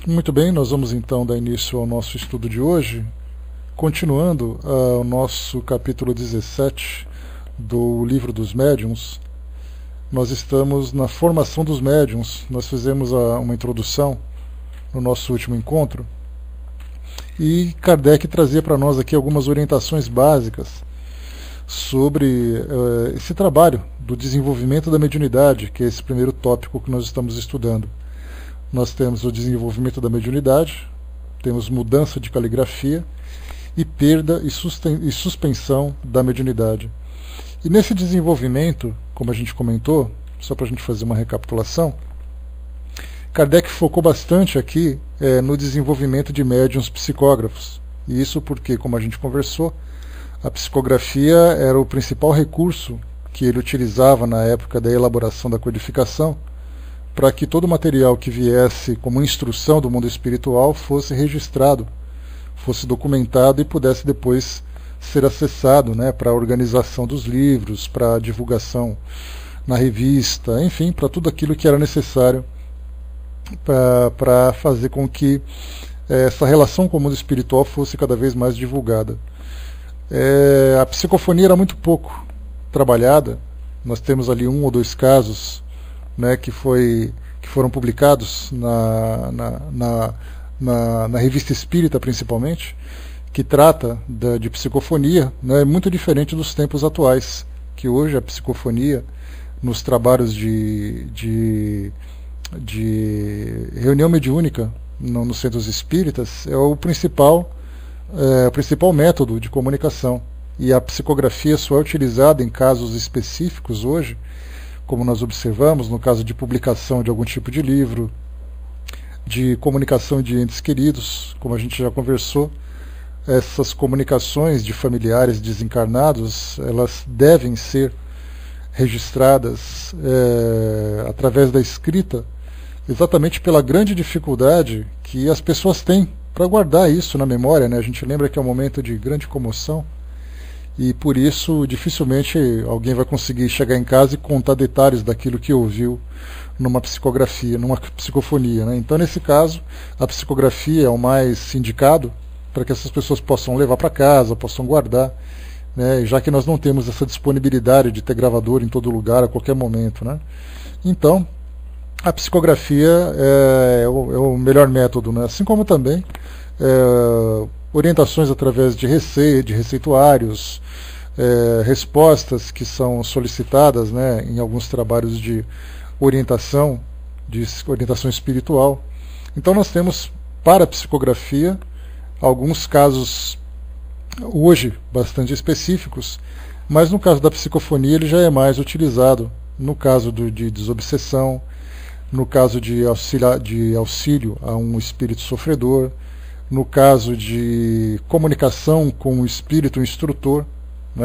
Muito bem, nós vamos então dar início ao nosso estudo de hoje, continuando o nosso capítulo 17 do Livro dos Médiuns. Nós estamos na formação dos médiuns. Nós fizemos uma introdução no nosso último encontro e Kardec trazia para nós aqui algumas orientações básicas sobre esse trabalho do desenvolvimento da mediunidade, que é esse primeiro tópico que nós estamos estudando. Nós temos o desenvolvimento da mediunidade, temos mudança de caligrafia e perda e suspensão da mediunidade. E nesse desenvolvimento, como a gente comentou, só para a gente fazer uma recapitulação, Kardec focou bastante aqui no desenvolvimento de médiuns psicógrafos. E isso porque, como a gente conversou, a psicografia era o principal recurso que ele utilizava na época da elaboração da codificação, para que todo o material que viesse como instrução do mundo espiritual fosse registrado, fosse documentado e pudesse depois ser acessado, para a organização dos livros, para a divulgação na revista, enfim, para tudo aquilo que era necessário para fazer com que essa relação com o mundo espiritual fosse cada vez mais divulgada. A psicofonia era muito pouco trabalhada. Nós temos ali 1 ou 2 casos que foram publicados na Revista Espírita, principalmente, que trata de psicofonia, muito diferente dos tempos atuais, que hoje a psicofonia, nos trabalhos de reunião mediúnica nos centros espíritas, é o principal método de comunicação. E a psicografia só é utilizada em casos específicos hoje, como nós observamos no caso de publicação de algum tipo de livro, de comunicação de entes queridos, como a gente já conversou. Essas comunicações de familiares desencarnados, elas devem ser registradas através da escrita, exatamente pela grande dificuldade que as pessoas têm para guardar isso na memória. A gente lembra que é um momento de grande comoção, e por isso dificilmente alguém vai conseguir chegar em casa e contar detalhes daquilo que ouviu numa psicografia, numa psicofonia. Então, nesse caso, a psicografia é o mais indicado para que essas pessoas possam levar para casa, possam guardar, já que nós não temos essa disponibilidade de ter gravador em todo lugar, a qualquer momento. Então, a psicografia é o melhor método, assim como também orientações através de receituários, respostas que são solicitadas em alguns trabalhos de orientação espiritual. Então nós temos para a psicografia alguns casos hoje bastante específicos, mas no caso da psicofonia ele já é mais utilizado no caso de desobsessão, no caso de auxílio a um espírito sofredor, no caso de comunicação com o espírito instrutor.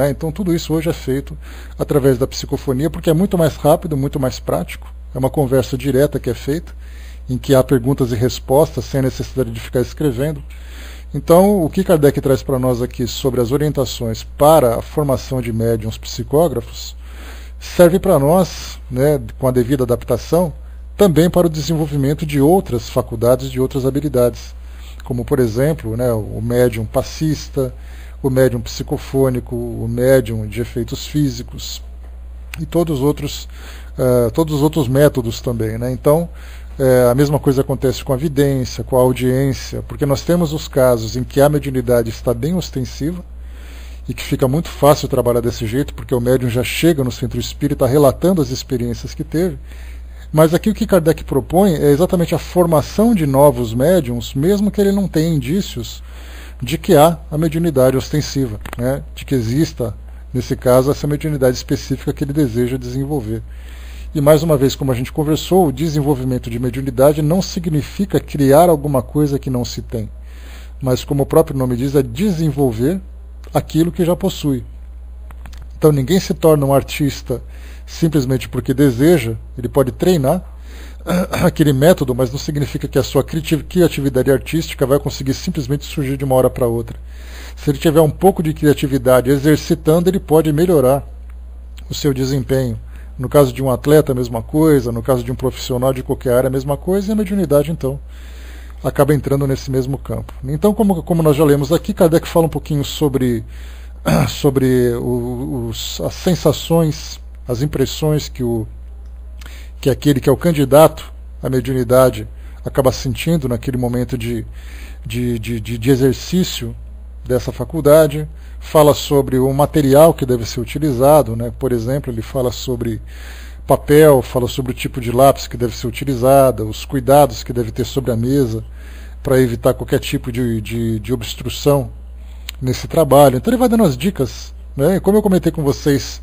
Então tudo isso hoje é feito através da psicofonia, porque é muito mais rápido, muito mais prático. É uma conversa direta que é feita, em que há perguntas e respostas, sem a necessidade de ficar escrevendo. Então, o que Kardec traz para nós aqui sobre as orientações para a formação de médiuns psicógrafos serve para nós, com a devida adaptação, também para o desenvolvimento de outras faculdades, de outras habilidades, como, por exemplo, o médium passista, o médium psicofônico, o médium de efeitos físicos e todos os outros métodos também. Então, a mesma coisa acontece com a vidência, com a audiência, porque nós temos os casos em que a mediunidade está bem ostensiva e que fica muito fácil trabalhar desse jeito, porque o médium já chega no centro espírita relatando as experiências que teve. Mas aqui o que Kardec propõe é exatamente a formação de novos médiums, mesmo que ele não tenha indícios de que há a mediunidade ostensiva, de que exista, nesse caso, essa mediunidade específica que ele deseja desenvolver. E mais uma vez, como a gente conversou, o desenvolvimento de mediunidade não significa criar alguma coisa que não se tem, mas, como o próprio nome diz, é desenvolver aquilo que já possui. Então ninguém se torna um artista simplesmente porque deseja. Ele pode treinar aquele método, mas não significa que a sua criatividade artística vai conseguir simplesmente surgir de uma hora para outra. Se ele tiver um pouco de criatividade exercitando, ele pode melhorar o seu desempenho. No caso de um atleta, a mesma coisa. No caso de um profissional de qualquer área, a mesma coisa. E a mediunidade, então, acaba entrando nesse mesmo campo. Então, como nós já lemos aqui, Kardec fala um pouquinho sobre as sensações, as impressões que aquele que é o candidato à mediunidade acaba sentindo naquele momento de exercício dessa faculdade. Fala sobre o material que deve ser utilizado, né? Por exemplo, ele fala sobre papel, fala sobre o tipo de lápis que deve ser utilizado, os cuidados que deve ter sobre a mesa para evitar qualquer tipo de obstrução nesse trabalho. Então ele vai dando as dicas, né? Como eu comentei com vocês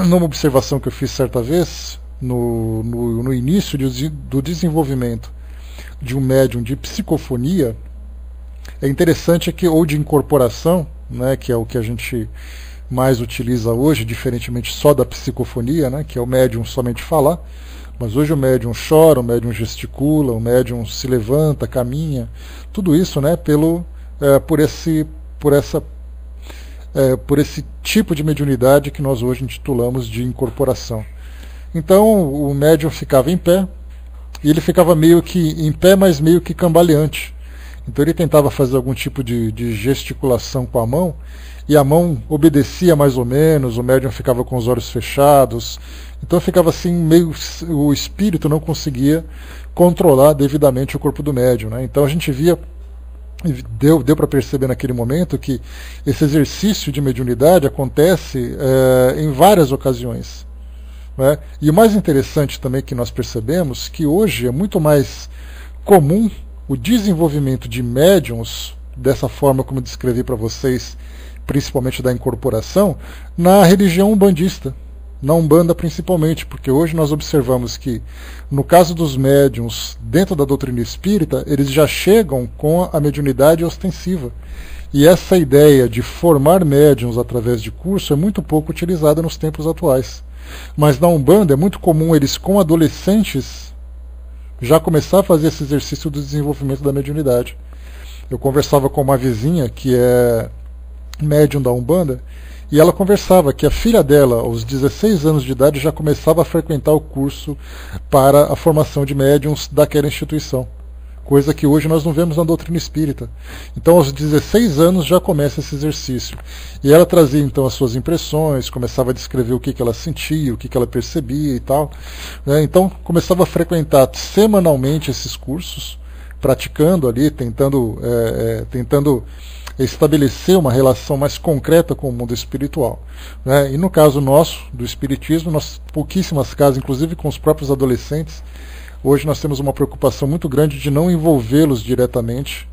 numa observação que eu fiz certa vez, no início do desenvolvimento de um médium de psicofonia, é interessante ou de incorporação, né, que é o que a gente mais utiliza hoje, diferentemente só da psicofonia, né, que é o médium somente falar, mas hoje o médium chora, o médium gesticula, o médium se levanta, caminha, tudo isso, né, por esse tipo de mediunidade que nós hoje intitulamos de incorporação. Então o médium ficava em pé, e ele ficava meio que em pé, mas meio que cambaleante. Então ele tentava fazer algum tipo de gesticulação com a mão, e a mão obedecia mais ou menos, o médium ficava com os olhos fechados. Então ficava assim, o espírito não conseguia controlar devidamente o corpo do médium, né? Então a gente via, deu para perceber naquele momento que esse exercício de mediunidade acontece em várias ocasiões, né? E o mais interessante também que nós percebemos que hoje é muito mais comum o desenvolvimento de médiums, dessa forma como descrevi para vocês, principalmente da incorporação, na religião umbandista, na Umbanda principalmente, porque hoje nós observamos que, no caso dos médiums dentro da doutrina espírita, eles já chegam com a mediunidade ostensiva. E essa ideia de formar médiums através de curso é muito pouco utilizada nos tempos atuais. Mas na Umbanda é muito comum eles, com adolescentes, já começar a fazer esse exercício do desenvolvimento da mediunidade. Eu conversava com uma vizinha que é médium da Umbanda, e ela conversava que a filha dela, aos 16 anos de idade, já começava a frequentar o curso para a formação de médiums daquela instituição, coisa que hoje nós não vemos na doutrina espírita. Então aos 16 anos já começa esse exercício. E ela trazia então as suas impressões, começava a descrever o que ela sentia, o que ela percebia e tal, né? Então começava a frequentar semanalmente esses cursos, praticando ali, tentando estabelecer uma relação mais concreta com o mundo espiritual, né? E no caso nosso, do espiritismo, nós pouquíssimas casas, inclusive com os próprios adolescentes, hoje nós temos uma preocupação muito grande de não envolvê-los diretamente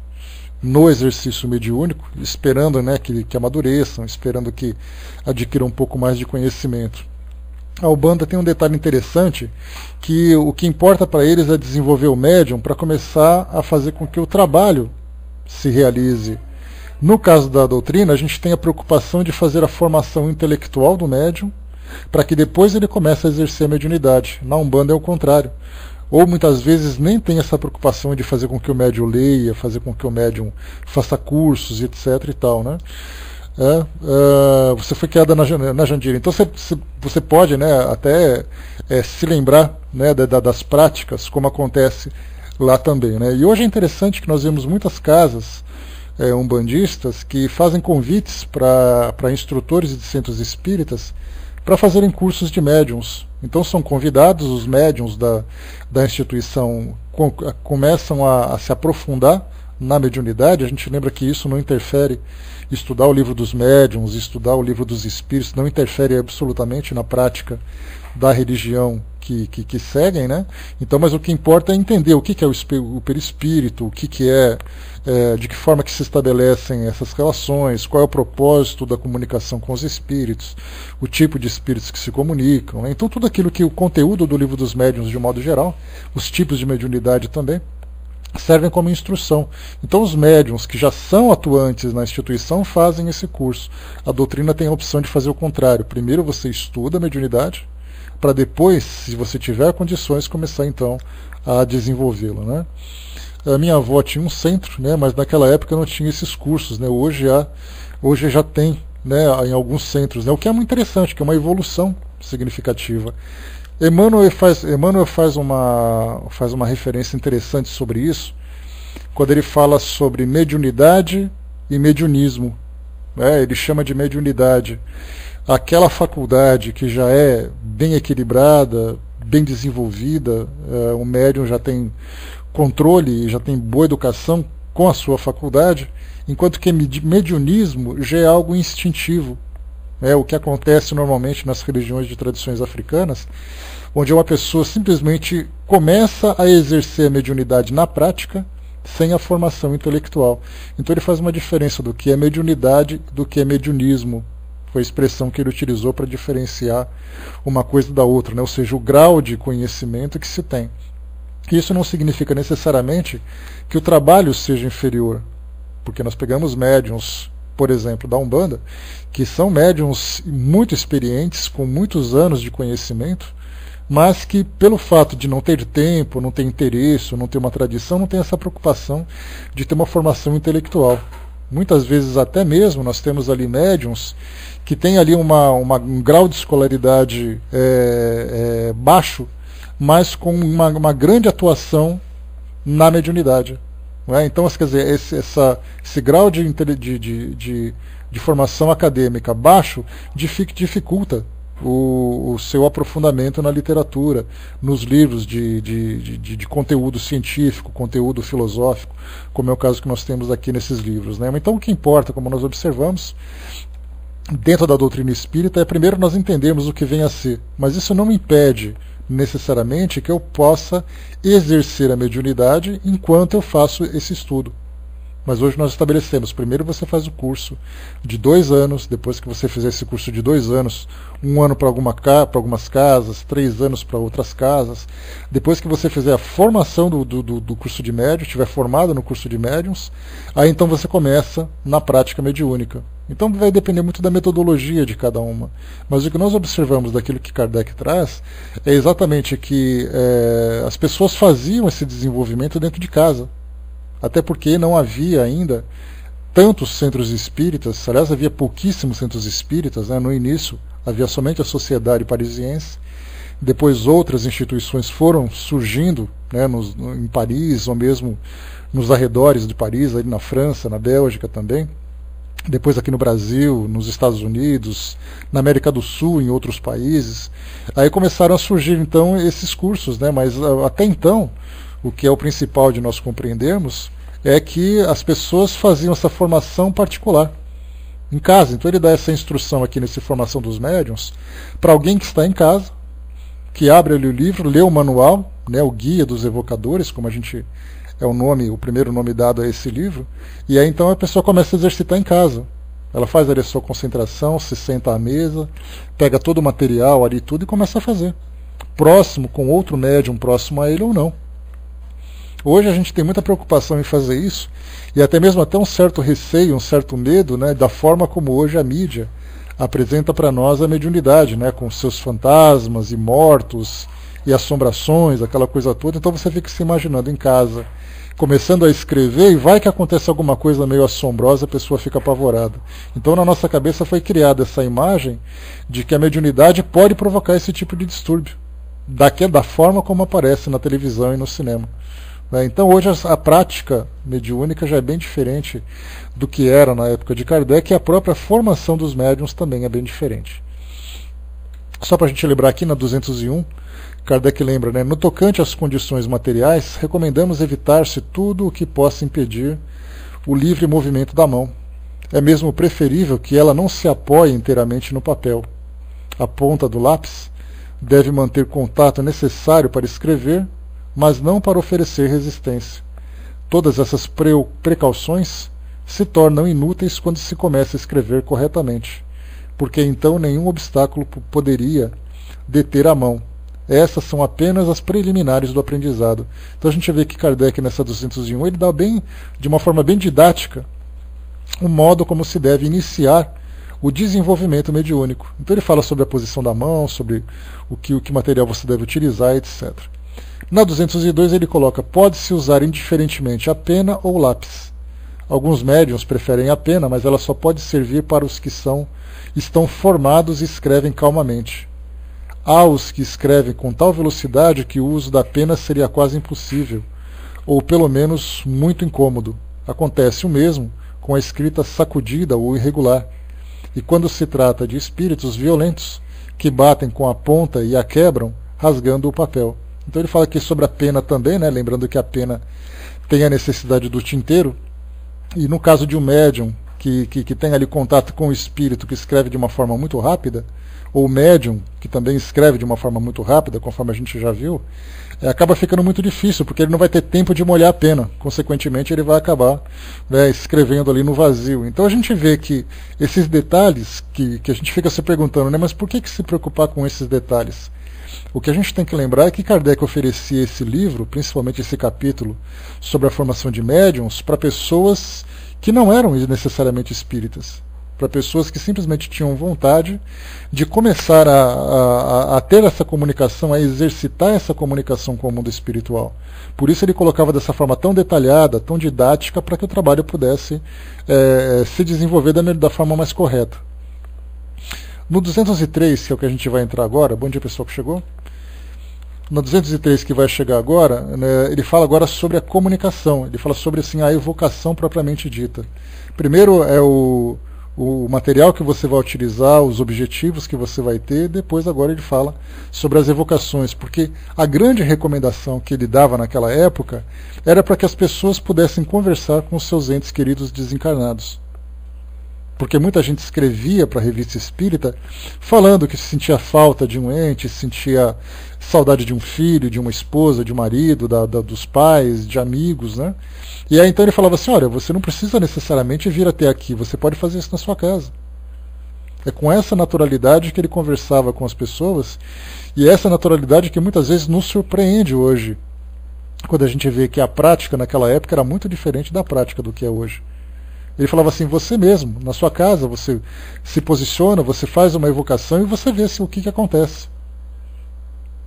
no exercício mediúnico, esperando, né, que amadureçam, esperando que adquiram um pouco mais de conhecimento. A Umbanda tem um detalhe interessante, que o que importa para eles é desenvolver o médium para começar a fazer com que o trabalho se realize. No caso da doutrina, a gente tem a preocupação de fazer a formação intelectual do médium, para que depois ele comece a exercer a mediunidade. Na Umbanda é o contrário. Ou muitas vezes nem tem essa preocupação de fazer com que o médium leia, fazer com que o médium faça cursos, etc. e tal, né? Você foi criada na Jandira, então você pode, né, até se lembrar, né, das práticas, como acontece lá também, né? E hoje é interessante que nós vemos muitas casas umbandistas que fazem convites para instrutores de centros espíritas para fazerem cursos de médiums. Então são convidados, os médiums da instituição começam a se aprofundar na mediunidade. A gente lembra que isso não interfere, estudar o livro dos médiums, estudar o livro dos espíritos, não interfere absolutamente na prática da religião que seguem, né? Então, mas o que importa é entender o que é o perispírito, o que é, de que forma que se estabelecem essas relações, qual é o propósito da comunicação com os espíritos, o tipo de espíritos que se comunicam, né? Então tudo aquilo que o conteúdo do livro dos médiuns de modo geral, os tipos de mediunidade também, servem como instrução. Então os médiuns que já são atuantes na instituição fazem esse curso. A doutrina tem a opção de fazer o contrário. Primeiro você estuda a mediunidade, para depois, se você tiver condições, começar então a desenvolvê-la, né? A minha avó tinha um centro, né, mas naquela época não tinha esses cursos, né? Hoje já tem, né, em alguns centros, né, o que é muito interessante, que é uma evolução significativa. Emmanuel faz uma referência interessante sobre isso, quando ele fala sobre mediunidade e mediunismo. Ele chama de mediunidade aquela faculdade que já é bem equilibrada, bem desenvolvida, o médium já tem controle, já tem boa educação com a sua faculdade, enquanto que mediunismo já é algo instintivo. O que acontece normalmente nas religiões de tradições africanas, onde uma pessoa simplesmente começa a exercer a mediunidade na prática, sem a formação intelectual. Então ele faz uma diferença do que é mediunidade do que é mediunismo. Foi a expressão que ele utilizou para diferenciar uma coisa da outra, ou seja, o grau de conhecimento que se tem. Isso não significa necessariamente que o trabalho seja inferior, porque nós pegamos médiuns, por exemplo, da Umbanda, que são médiuns muito experientes, com muitos anos de conhecimento, mas que pelo fato de não ter tempo, não ter interesse, não ter uma tradição, não tem essa preocupação de ter uma formação intelectual. Muitas vezes até mesmo nós temos ali médiuns que têm ali um grau de escolaridade baixo, mas com uma grande atuação na mediunidade. Então, quer dizer, esse grau de formação acadêmica baixo dificulta o seu aprofundamento na literatura, nos livros de conteúdo científico, conteúdo filosófico, como é o caso que nós temos aqui nesses livros. Então o que importa, como nós observamos, dentro da doutrina espírita, é primeiro nós entendermos o que vem a ser, mas isso não impede necessariamente que eu possa exercer a mediunidade enquanto eu faço esse estudo. Mas hoje nós estabelecemos, primeiro você faz o curso de 2 anos, depois que você fizer esse curso de 2 anos, 1 ano para algumas casas, 3 anos para outras casas, depois que você fizer a formação do curso de médium, estiver formado no curso de médiums, aí então você começa na prática mediúnica. Então vai depender muito da metodologia de cada uma. Mas o que nós observamos daquilo que Kardec traz é exatamente que as pessoas faziam esse desenvolvimento dentro de casa. Até porque não havia ainda tantos centros espíritas, aliás, havia pouquíssimos centros espíritas, no início havia somente a Sociedade Parisiense, depois outras instituições foram surgindo em Paris, ou mesmo nos arredores de Paris, aí na França, na Bélgica também, depois aqui no Brasil, nos Estados Unidos, na América do Sul, em outros países. Aí começaram a surgir então esses cursos, mas até então o que é o principal de nós compreendermos é que as pessoas faziam essa formação particular em casa. Então ele dá essa instrução aqui nessa formação dos médiuns para alguém que está em casa, que abre ali o livro, lê o manual, o guia dos evocadores, como o primeiro nome dado a esse livro, e aí então a pessoa começa a exercitar em casa. Ela faz ali a sua concentração, se senta à mesa, pega todo o material ali tudo e começa a fazer. Próximo, com outro médium próximo a ele ou não. Hoje a gente tem muita preocupação em fazer isso, e até mesmo um certo receio, um certo medo da forma como hoje a mídia apresenta para nós a mediunidade, com seus fantasmas e mortos e assombrações, aquela coisa toda. Então você fica se imaginando em casa, começando a escrever, e vai que acontece alguma coisa meio assombrosa, a pessoa fica apavorada. Então na nossa cabeça foi criada essa imagem de que a mediunidade pode provocar esse tipo de distúrbio, da forma como aparece na televisão e no cinema. Então hoje a prática mediúnica já é bem diferente do que era na época de Kardec, e a própria formação dos médiuns também é bem diferente. Só para a gente lembrar aqui na 201, Kardec lembra, no tocante às condições materiais, recomendamos evitar-se tudo o que possa impedir o livre movimento da mão. É mesmo preferível que ela não se apoie inteiramente no papel. A ponta do lápis deve manter contato necessário para escrever, mas não para oferecer resistência. Todas essas precauções se tornam inúteis quando se começa a escrever corretamente, porque então nenhum obstáculo poderia deter a mão. Essas são apenas as preliminares do aprendizado. Então a gente vê que Kardec, nessa 201, ele dá de uma forma bem didática o modo como se deve iniciar o desenvolvimento mediúnico. Então ele fala sobre a posição da mão, sobre o que material você deve utilizar, etc. Na 202 ele coloca: pode-se usar indiferentemente a pena ou o lápis. Alguns médiuns preferem a pena, mas ela só pode servir para os que estão formados e escrevem calmamente. Há os que escrevem com tal velocidade que o uso da pena seria quase impossível. ou pelo menos muito incômodo. Acontece o mesmo com a escrita sacudida ou irregular. E quando se trata de espíritos violentos, que batem com a ponta e a quebram, rasgando o papel. Então ele fala aqui sobre a pena também, né? Lembrando que a pena tem a necessidade do tinteiro, e no caso de um médium que tem ali contato com o espírito que escreve de uma forma muito rápida, ou médium que também escreve de uma forma muito rápida, conforme a gente já viu, acaba ficando muito difícil, porque ele não vai ter tempo de molhar a pena. Consequentemente, ele vai acabar, né, escrevendo ali no vazio. Então a gente vê que esses detalhes, que a gente fica se perguntando, né, mas por que se preocupar com esses detalhes? O que a gente tem que lembrar é que Kardec oferecia esse livro, principalmente esse capítulo sobre a formação de médiums, para pessoas que não eram necessariamente espíritas, para pessoas que simplesmente tinham vontade de começar a ter essa comunicação, a exercitar essa comunicação com o mundo espiritual. Por isso ele colocava dessa forma tão detalhada, tão didática, para que o trabalho pudesse se desenvolver da forma mais correta. No 203, que é o que a gente vai entrar agora, bom dia pessoal que chegou. No 203 que vai chegar agora, né, ele fala agora sobre a comunicação, ele fala sobre assim, a evocação propriamente dita. Primeiro é o material que você vai utilizar, os objetivos que você vai ter, depois agora ele fala sobre as evocações, porque a grande recomendação que ele dava naquela época era para que as pessoas pudessem conversar com os seus entes queridos desencarnados. Porque muita gente escrevia para a revista espírita falando que sentia falta de um ente, sentia saudade de um filho, de uma esposa, de um marido, dos pais, de amigos, né? E aí então ele falava assim, olha, você não precisa necessariamente vir até aqui, você pode fazer isso na sua casa. É com essa naturalidade que ele conversava com as pessoas, e é essa naturalidade que muitas vezes nos surpreende hoje, quando a gente vê que a prática naquela época era muito diferente da prática do que é hoje. Ele falava assim, você mesmo, na sua casa, você se posiciona, você faz uma evocação e você vê assim, o que acontece.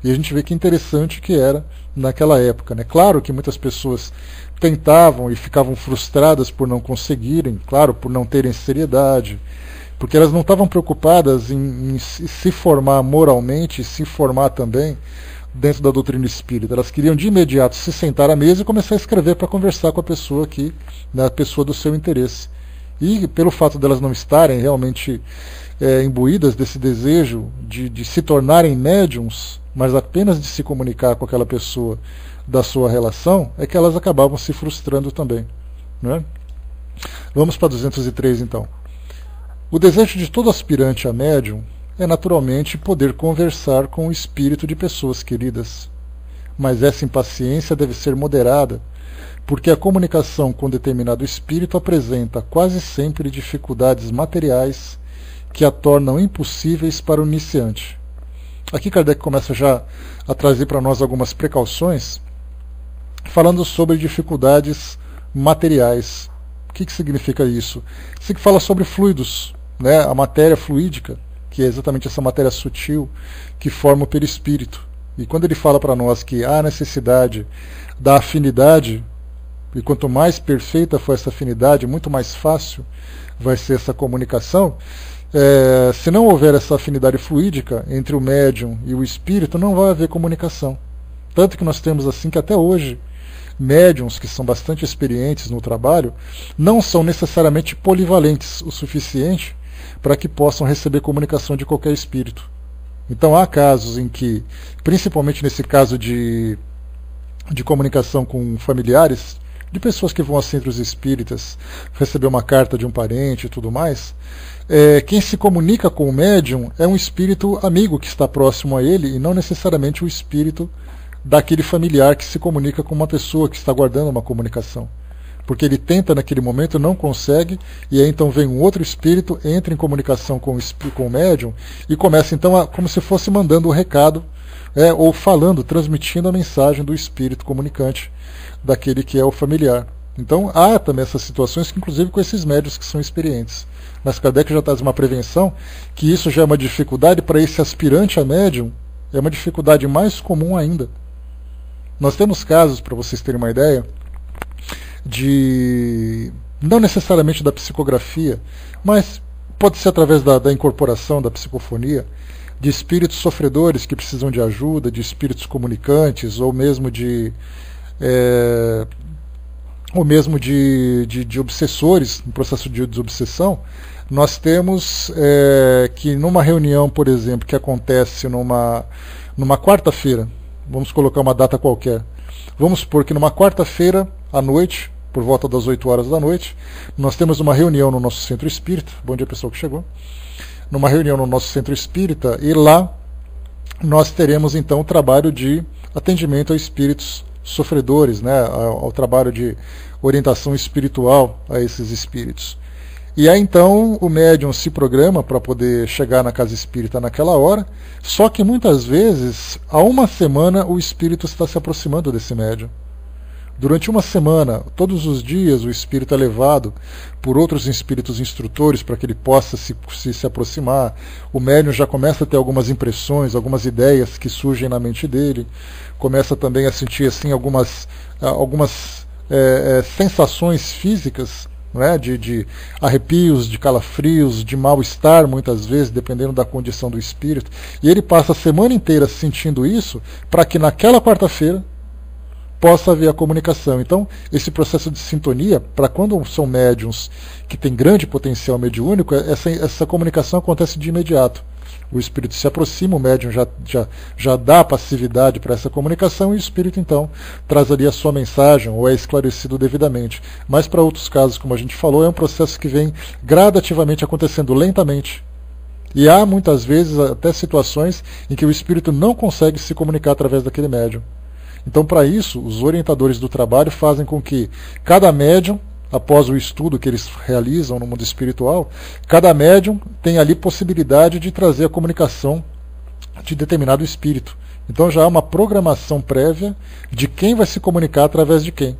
E a gente vê que interessante que era naquela época, né? Claro que muitas pessoas tentavam e ficavam frustradas por não conseguirem, claro, por não terem seriedade, porque elas não estavam preocupadas em se formar moralmente, se formar também dentro da doutrina espírita. Elas queriam de imediato se sentar à mesa e começar a escrever para conversar com a pessoa aqui, a pessoa do seu interesse. E pelo fato delas não estarem realmente imbuídas desse desejo de se tornarem médiums, mas apenas de se comunicar com aquela pessoa da sua relação, é que elas acabavam se frustrando também, né? Vamos para 203 então. O desejo de todo aspirante a médium é naturalmente poder conversar com o espírito de pessoas queridas. Mas essa impaciência deve ser moderada, porque a comunicação com determinado espírito apresenta quase sempre dificuldades materiais que a tornam impossíveis para o iniciante. Aqui Kardec começa já a trazer para nós algumas precauções, falando sobre dificuldades materiais. O que significa isso? Isso que fala sobre fluidos, né? A matéria fluídica, que é exatamente essa matéria sutil que forma o perispírito. E quando ele fala para nós que há necessidade da afinidade, e quanto mais perfeita for essa afinidade, muito mais fácil vai ser essa comunicação, se não houver essa afinidade fluídica entre o médium e o espírito, não vai haver comunicação. Tanto que nós temos assim que até hoje, médiums que são bastante experientes no trabalho, não são necessariamente polivalentes o suficiente para que possam receber comunicação de qualquer espírito. Então há casos em que, principalmente nesse caso de comunicação com familiares, de pessoas que vão a centros espíritas, receber uma carta de um parente e tudo mais, quem se comunica com o médium é um espírito amigo que está próximo a ele e não necessariamente o espírito daquele familiar que se comunica com uma pessoa que está guardando uma comunicação. Porque ele tenta naquele momento, não consegue, e aí então vem um outro espírito, entra em comunicação com o médium e começa então como se fosse mandando um recado, ou falando, transmitindo a mensagem do espírito comunicante daquele que é o familiar. Então há também essas situações, que inclusive com esses médiuns que são experientes. Mas Kardec já traz uma prevenção, que isso já é uma dificuldade para esse aspirante a médium, é uma dificuldade mais comum ainda. Nós temos casos, para vocês terem uma ideia, não necessariamente da psicografia, mas pode ser através da incorporação da psicofonia, de espíritos sofredores que precisam de ajuda, de espíritos comunicantes, ou mesmo de ou mesmo de obsessores, no processo de desobsessão, nós temos que numa reunião, por exemplo, que acontece numa quarta-feira, vamos colocar uma data qualquer, vamos supor que numa quarta-feira à noite, por volta das 8 horas da noite, nós temos uma reunião no nosso centro espírita, bom dia pessoal que chegou, numa reunião no nosso centro espírita, e lá nós teremos então o trabalho de atendimento a espíritos sofredores, né, ao trabalho de orientação espiritual a esses espíritos. E aí então o médium se programa para poder chegar na casa espírita naquela hora, só que muitas vezes, há uma semana, o espírito está se aproximando desse médium. Durante uma semana, todos os dias, o espírito é levado por outros espíritos instrutores para que ele possa se aproximar. O médium já começa a ter algumas impressões, algumas ideias que surgem na mente dele. Começa também a sentir assim, algumas sensações físicas, né, de arrepios, de calafrios, de mal-estar, muitas vezes, dependendo da condição do espírito. E ele passa a semana inteira sentindo isso para que naquela quarta-feira possa haver a comunicação. Então, esse processo de sintonia, para quando são médiums que têm grande potencial mediúnico, essa comunicação acontece de imediato. O espírito se aproxima, o médium já dá passividade para essa comunicação, e o espírito, então, traz ali a sua mensagem, ou é esclarecido devidamente. Mas, para outros casos, como a gente falou, é um processo que vem gradativamente acontecendo lentamente. E há, muitas vezes, até situações em que o espírito não consegue se comunicar através daquele médium. Então, para isso, os orientadores do trabalho fazem com que cada médium, após o estudo que eles realizam no mundo espiritual, cada médium tem ali possibilidade de trazer a comunicação de determinado espírito. Então já há uma programação prévia de quem vai se comunicar através de quem.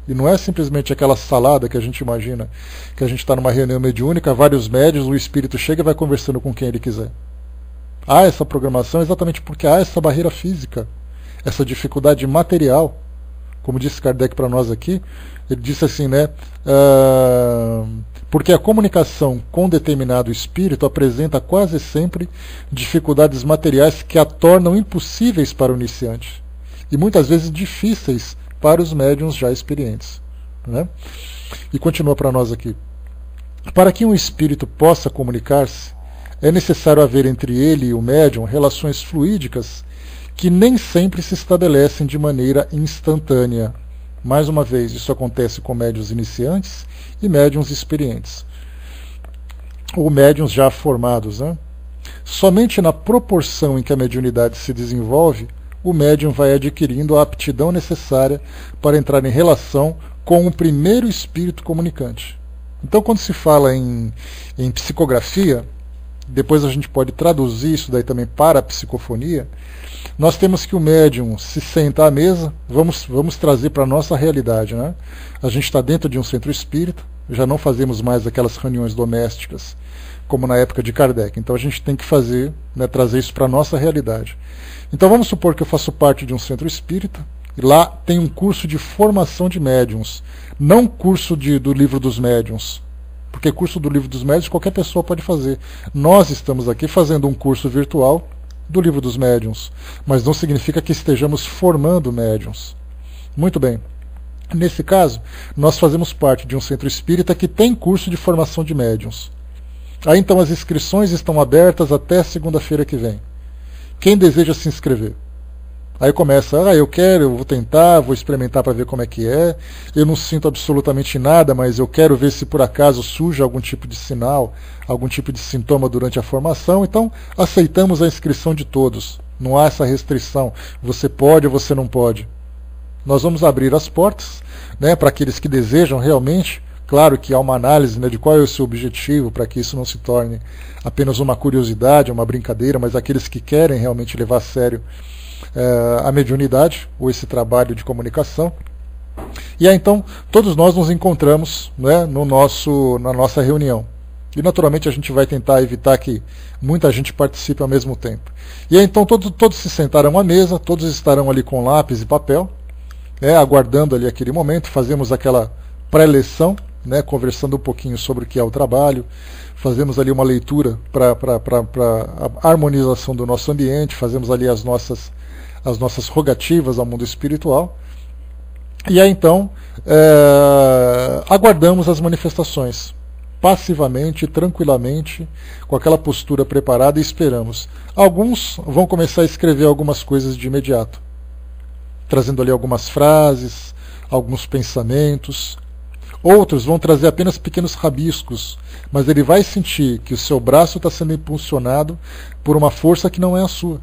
E não é simplesmente aquela salada que a gente imagina, que a gente está numa reunião mediúnica, vários médiuns, o espírito chega e vai conversando com quem ele quiser. Há essa programação exatamente porque há essa barreira física, essa dificuldade material. Como disse Kardec para nós aqui, ele disse assim, né, porque a comunicação com determinado espírito apresenta quase sempre dificuldades materiais que a tornam impossíveis para o iniciante e muitas vezes difíceis para os médiuns já experientes, né? E continua para nós aqui: para que um espírito possa comunicar-se, é necessário haver entre ele e o médium relações fluídicas que nem sempre se estabelecem de maneira instantânea. Mais uma vez, isso acontece com médiuns iniciantes e médiuns experientes, ou médiuns já formados, né? Somente na proporção em que a mediunidade se desenvolve, o médium vai adquirindo a aptidão necessária para entrar em relação com o primeiro espírito comunicante. Então, quando se fala em psicografia, depois a gente pode traduzir isso daí também para a psicofonia. Nós temos que o médium se senta à mesa, vamos trazer para a nossa realidade, né? A gente está dentro de um centro espírita, já não fazemos mais aquelas reuniões domésticas, como na época de Kardec. Então a gente tem que fazer, né, trazer isso para a nossa realidade. Então vamos supor que eu faço parte de um centro espírita, e lá tem um curso de formação de médiuns, não curso do livro dos médiuns, porque curso do livro dos médiuns qualquer pessoa pode fazer. Nós estamos aqui fazendo um curso virtual do livro dos médiuns, mas não significa que estejamos formando médiuns. Muito bem. Nesse caso, nós fazemos parte de um centro espírita que tem curso de formação de médiuns. Aí então as inscrições estão abertas até segunda-feira que vem. Quem deseja se inscrever? Aí começa, eu quero, eu vou tentar, vou experimentar para ver como é que é. Eu não sinto absolutamente nada, mas eu quero ver se por acaso surge algum tipo de sinal, algum tipo de sintoma durante a formação. Então, aceitamos a inscrição de todos. Não há essa restrição. Você pode ou você não pode. Nós vamos abrir as portas, né, para aqueles que desejam realmente. Claro que há uma análise, né, de qual é o seu objetivo, para que isso não se torne apenas uma curiosidade, uma brincadeira, mas aqueles que querem realmente levar a sério a mediunidade, ou esse trabalho de comunicação. E aí então todos nós nos encontramos, né, na nossa reunião. E naturalmente a gente vai tentar evitar que muita gente participe ao mesmo tempo. E aí então todos se sentarão à mesa, todos estarão ali com lápis e papel, né, aguardando ali aquele momento. Fazemos aquela pré-leção, né, conversando um pouquinho sobre o que é o trabalho. Fazemos ali uma leitura para a harmonização do nosso ambiente, fazemos ali as nossas rogativas ao mundo espiritual. E aí então aguardamos as manifestações, passivamente, tranquilamente, com aquela postura preparada e esperamos. Alguns vão começar a escrever algumas coisas de imediato, trazendo ali algumas frases, alguns pensamentos. Outros vão trazer apenas pequenos rabiscos, mas ele vai sentir que o seu braço está sendo impulsionado por uma força que não é a sua.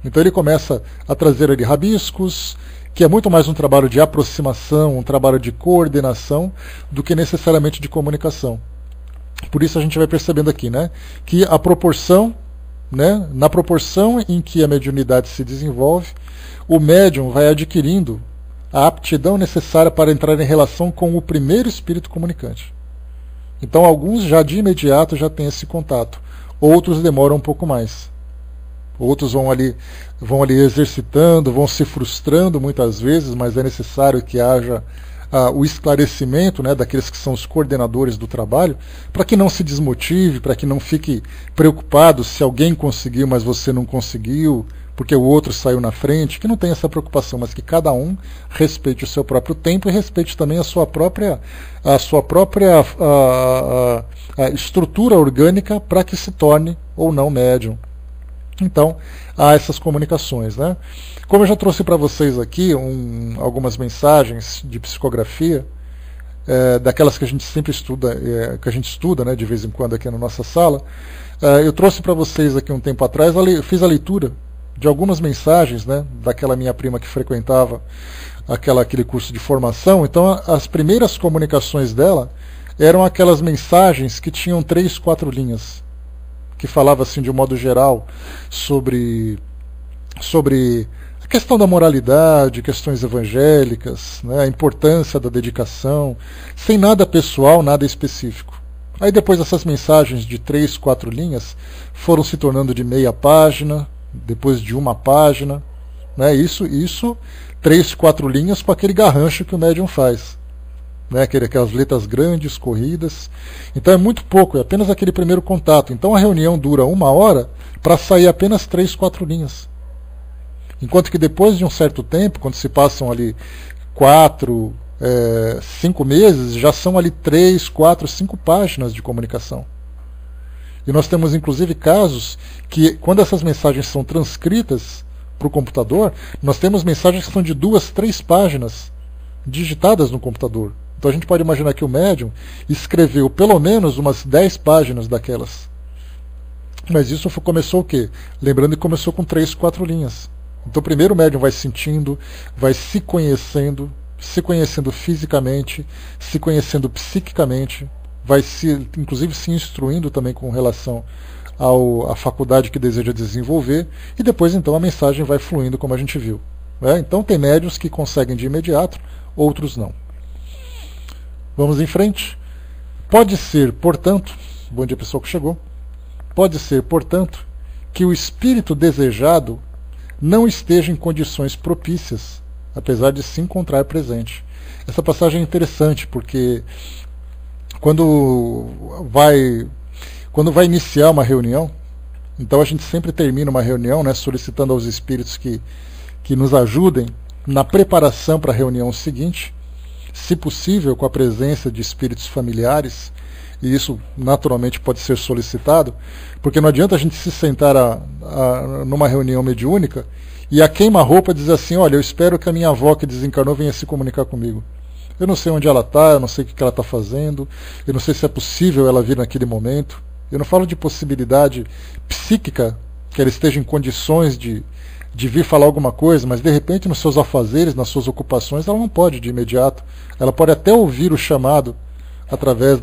Então ele começa a trazer ali rabiscos, que é muito mais um trabalho de aproximação, um trabalho de coordenação, do que necessariamente de comunicação. Por isso a gente vai percebendo aqui, né, que a proporção, né, na proporção em que a mediunidade se desenvolve, o médium vai adquirindo a aptidão necessária para entrar em relação com o primeiro espírito comunicante. Então alguns já de imediato já têm esse contato, outros demoram um pouco mais. Outros vão ali exercitando, vão se frustrando muitas vezes, mas é necessário que haja o esclarecimento, né, daqueles que são os coordenadores do trabalho, para que não se desmotive, para que não fique preocupado se alguém conseguiu, mas você não conseguiu, porque o outro saiu na frente, que não tem essa preocupação, mas que cada um respeite o seu próprio tempo e respeite também a sua própria estrutura orgânica para que se torne ou não médium. Então, há essas comunicações, né? Como eu já trouxe para vocês aqui algumas mensagens de psicografia, daquelas que a gente sempre estuda, né, de vez em quando aqui na nossa sala, eu trouxe para vocês aqui um tempo atrás, fiz a leitura de algumas mensagens, né, daquela minha prima que frequentava aquele curso de formação. Então, as primeiras comunicações dela eram aquelas mensagens que tinham 3, 4 linhas, que falava assim de um modo geral sobre a questão da moralidade, questões evangélicas, né, a importância da dedicação, sem nada pessoal, nada específico. Aí depois essas mensagens de 3, 4 linhas foram se tornando de meia página, depois de uma página, né, isso 3, 4 linhas com aquele garrancho que o médium faz, né, aquelas letras grandes, corridas. Então é muito pouco, é apenas aquele primeiro contato. Então a reunião dura 1 hora para sair apenas 3, 4 linhas. Enquanto que depois de um certo tempo, quando se passam ali 4, 5 meses, já são ali 3, 4, 5 páginas de comunicação. E nós temos inclusive casos que, quando essas mensagens são transcritas para o computador, nós temos mensagens que são de 2, 3 páginas digitadas no computador. Então a gente pode imaginar que o médium escreveu pelo menos umas 10 páginas daquelas. Mas isso começou o quê? Lembrando que começou com 3, 4 linhas. Então primeiro o médium vai sentindo, vai se conhecendo fisicamente, se conhecendo psiquicamente, vai inclusive se instruindo também com relação à faculdade que deseja desenvolver, e depois então a mensagem vai fluindo como a gente viu. Né? Então tem médiuns que conseguem de imediato, outros não. Vamos em frente. Pode ser, portanto, bom dia pessoal que chegou, pode ser, portanto, que o espírito desejado não esteja em condições propícias, apesar de se encontrar presente. Essa passagem é interessante, porque quando vai iniciar uma reunião, então a gente sempre termina uma reunião, né, solicitando aos espíritos que nos ajudem na preparação para a reunião seguinte, se possível com a presença de espíritos familiares, e isso naturalmente pode ser solicitado, porque não adianta a gente se sentar numa reunião mediúnica e a queima-roupa dizer assim: olha, eu espero que a minha avó que desencarnou venha se comunicar comigo. Eu não sei onde ela está, eu não sei o que ela está fazendo, eu não sei se é possível ela vir naquele momento. Eu não falo de possibilidade psíquica, que ela esteja em condições de vir falar alguma coisa, mas de repente nos seus afazeres, nas suas ocupações, ela não pode de imediato. Ela pode até ouvir o chamado através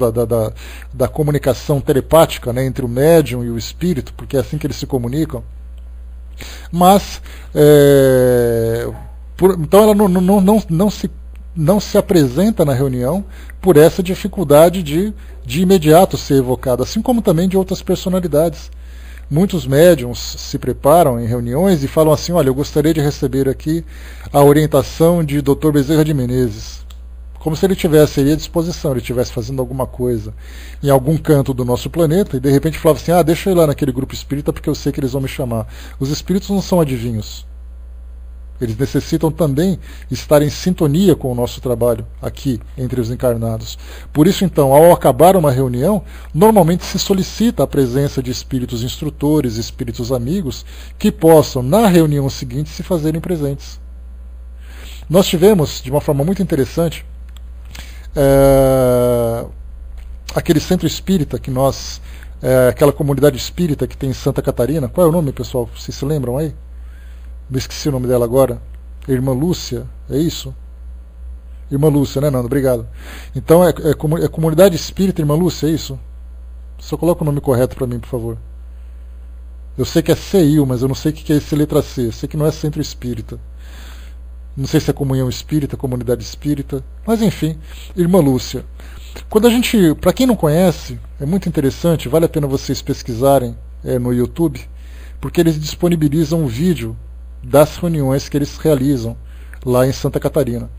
da comunicação telepática, né, entre o médium e o espírito, porque é assim que eles se comunicam. Mas, então ela não se apresenta na reunião por essa dificuldade de imediato ser evocada, assim como também de outras personalidades. Muitos médiums se preparam em reuniões e falam assim: olha, eu gostaria de receber aqui a orientação de Dr. Bezerra de Menezes. Como se ele tivesse aí à disposição, ele estivesse fazendo alguma coisa em algum canto do nosso planeta, e de repente falava assim: deixa eu ir lá naquele grupo espírita porque eu sei que eles vão me chamar. Os espíritos não são adivinhos. Eles necessitam também estar em sintonia com o nosso trabalho aqui, entre os encarnados. Por isso, então, ao acabar uma reunião, normalmente se solicita a presença de espíritos instrutores, espíritos amigos, que possam, na reunião seguinte, se fazerem presentes. Nós tivemos, de uma forma muito interessante, aquele centro espírita que nós... aquela comunidade espírita que tem em Santa Catarina. Qual é o nome, pessoal? Vocês se lembram aí? Me esqueci o nome dela agora. Irmã Lúcia, é isso? Irmã Lúcia, né, Nando? Obrigado. Então é Comunidade Espírita Irmã Lúcia, é isso? Só coloca o nome correto para mim, por favor. Eu sei que é CIU, mas eu não sei o que é esse letra C. Eu sei que não é Centro Espírita. Não sei se é Comunhão Espírita, Comunidade Espírita. Mas enfim, Irmã Lúcia. Quando a gente, para quem não conhece, é muito interessante, vale a pena vocês pesquisarem no YouTube, porque eles disponibilizam um vídeo das reuniões que eles realizam lá em Santa Catarina.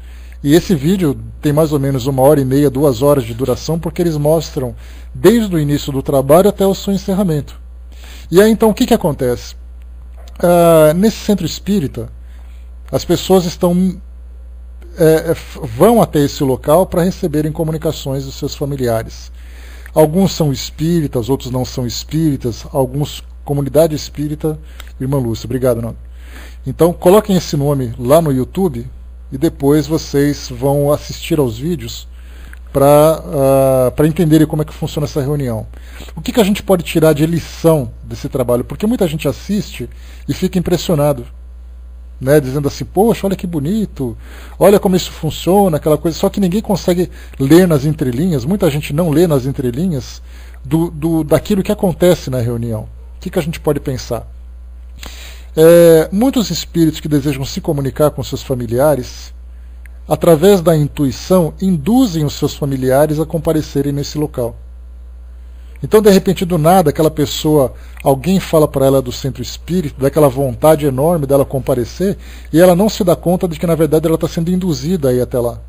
E esse vídeo tem mais ou menos 1h30, 2 horas de duração, porque eles mostram desde o início do trabalho até o seu encerramento. E aí então o que acontece? Nesse centro espírita, as pessoas vão até esse local para receberem comunicações dos seus familiares. Alguns são espíritas, outros não são espíritas, alguns comunidade espírita. Irmã Lúcia, obrigado, Nando. Então coloquem esse nome lá no YouTube e depois vocês vão assistir aos vídeos para entenderem como é que funciona essa reunião. O que a gente pode tirar de lição desse trabalho? Porque muita gente assiste e fica impressionado, né, dizendo assim, poxa, olha que bonito, olha como isso funciona, aquela coisa, só que ninguém consegue ler nas entrelinhas, muita gente não lê nas entrelinhas daquilo que acontece na reunião. O que a gente pode pensar? Muitos espíritos que desejam se comunicar com seus familiares, através da intuição, induzem os seus familiares a comparecerem nesse local. Então, de repente, do nada, aquela pessoa, alguém fala para ela do centro espírita, daquela vontade enorme dela comparecer, e ela não se dá conta de que, na verdade, ela está sendo induzida a ir até lá.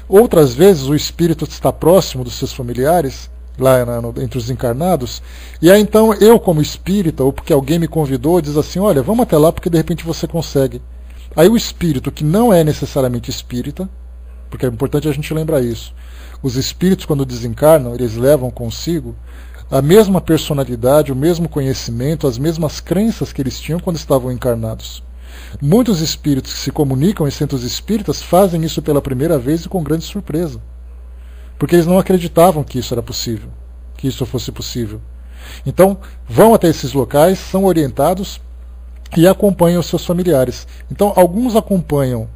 Outras vezes, o espírito está próximo dos seus familiares, lá entre os encarnados, e aí então eu, como espírita, ou porque alguém me convidou, diz assim, olha, vamos até lá porque de repente você consegue. Aí o espírito, que não é necessariamente espírita, porque é importante a gente lembrar isso, os espíritos quando desencarnam, eles levam consigo a mesma personalidade, o mesmo conhecimento, as mesmas crenças que eles tinham quando estavam encarnados. Muitos espíritos que se comunicam em centros espíritas fazem isso pela primeira vez e com grande surpresa. Porque eles não acreditavam que isso era possível, que isso fosse possível. Então, vão até esses locais, são orientados e acompanham os seus familiares. Então, alguns acompanham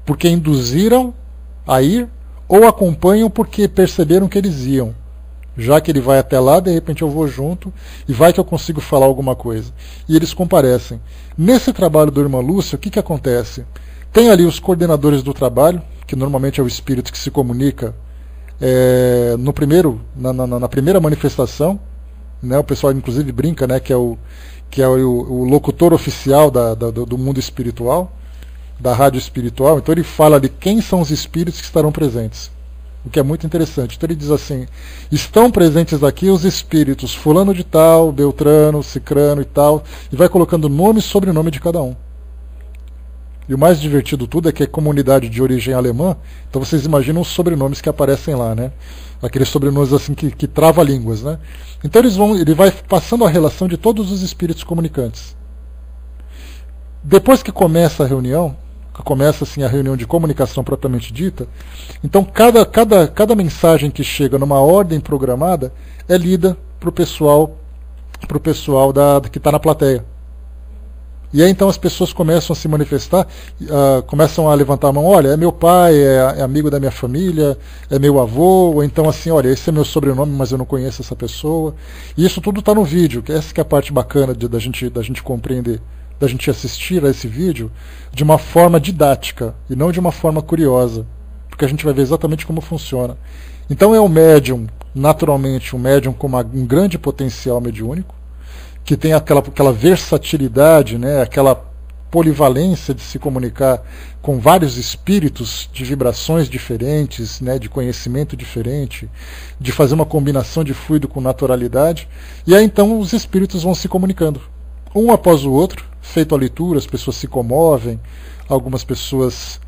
porque induziram a ir, ou acompanham porque perceberam que eles iam. Já que ele vai até lá, de repente eu vou junto e vai que eu consigo falar alguma coisa. E eles comparecem. Nesse trabalho do Irmã Lúcia, o que acontece? Tem ali os coordenadores do trabalho, que normalmente é o espírito que se comunica na primeira manifestação, né, o pessoal inclusive brinca, né, que é o locutor oficial do mundo espiritual, da rádio espiritual. Então ele fala de quem são os espíritos que estarão presentes, o que é muito interessante. Então ele diz assim, estão presentes aqui os espíritos fulano de tal, beltrano, cicrano e tal, e vai colocando nome e sobrenome de cada um. E o mais divertido tudo é que é comunidade de origem alemã, então vocês imaginam os sobrenomes que aparecem lá, né? Aqueles sobrenomes assim que trava-línguas, né? Então ele vai passando a relação de todos os espíritos comunicantes. Depois que começa a reunião, começa assim a reunião de comunicação propriamente dita, então cada mensagem que chega numa ordem programada é lida para o pessoal que está na plateia. E aí então as pessoas começam a se manifestar, começam a levantar a mão, olha, é meu pai, é amigo da minha família, é meu avô, ou então assim, olha, esse é meu sobrenome, mas eu não conheço essa pessoa. E isso tudo está no vídeo, que essa que é a parte bacana da gente compreender, da gente assistir a esse vídeo de uma forma didática e não de uma forma curiosa, porque a gente vai ver exatamente como funciona. Então é um médium, naturalmente, um médium com um grande potencial mediúnico, que tem aquela versatilidade, né, aquela polivalência de se comunicar com vários espíritos de vibrações diferentes, né, de conhecimento diferente, de fazer uma combinação de fluido com naturalidade, e aí então os espíritos vão se comunicando, um após o outro, feito a leitura, as pessoas se comovem, algumas pessoas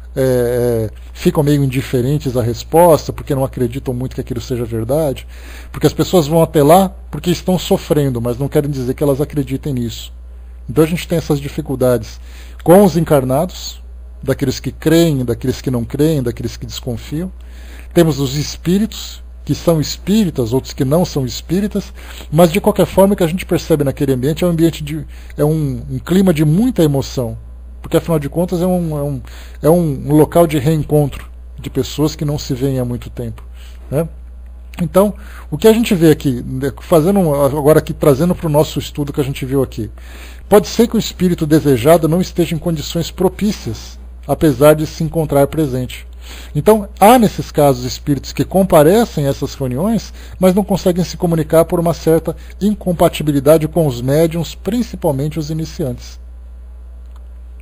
ficam meio indiferentes à resposta, porque não acreditam muito que aquilo seja verdade, porque as pessoas vão até lá porque estão sofrendo, mas não querem dizer que elas acreditem nisso. Então a gente tem essas dificuldades com os encarnados, daqueles que creem, daqueles que não creem, daqueles que desconfiam. Temos os espíritos, que são espíritas, outros que não são espíritas, mas de qualquer forma o que a gente percebe naquele ambiente é um ambiente um clima de muita emoção, porque afinal de contas é um local de reencontro de pessoas que não se veem há muito tempo, né? Então, o que a gente vê aqui, agora aqui trazendo para o nosso estudo que a gente viu aqui, pode ser que o espírito desejado não esteja em condições propícias, apesar de se encontrar presente. Então, há nesses casos espíritos que comparecem a essas reuniões, mas não conseguem se comunicar por uma certa incompatibilidade com os médiuns, principalmente os iniciantes.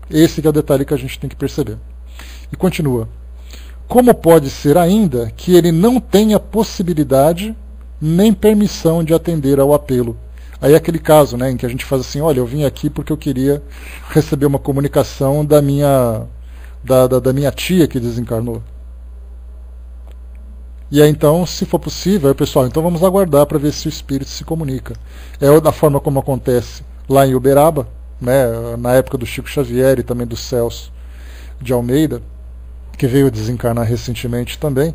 Esse que é o detalhe que a gente tem que perceber. E continua. Como pode ser ainda que ele não tenha possibilidade nem permissão de atender ao apelo? Aí é aquele caso, né, em que a gente faz assim, olha, eu vim aqui porque eu queria receber uma comunicação da minha tia que desencarnou. E aí então, se for possível, aí, pessoal, então vamos aguardar para ver se o espírito se comunica. É da forma como acontece lá em Uberaba, né, na época do Chico Xavier e também do Celso de Almeida, que veio desencarnar recentemente também.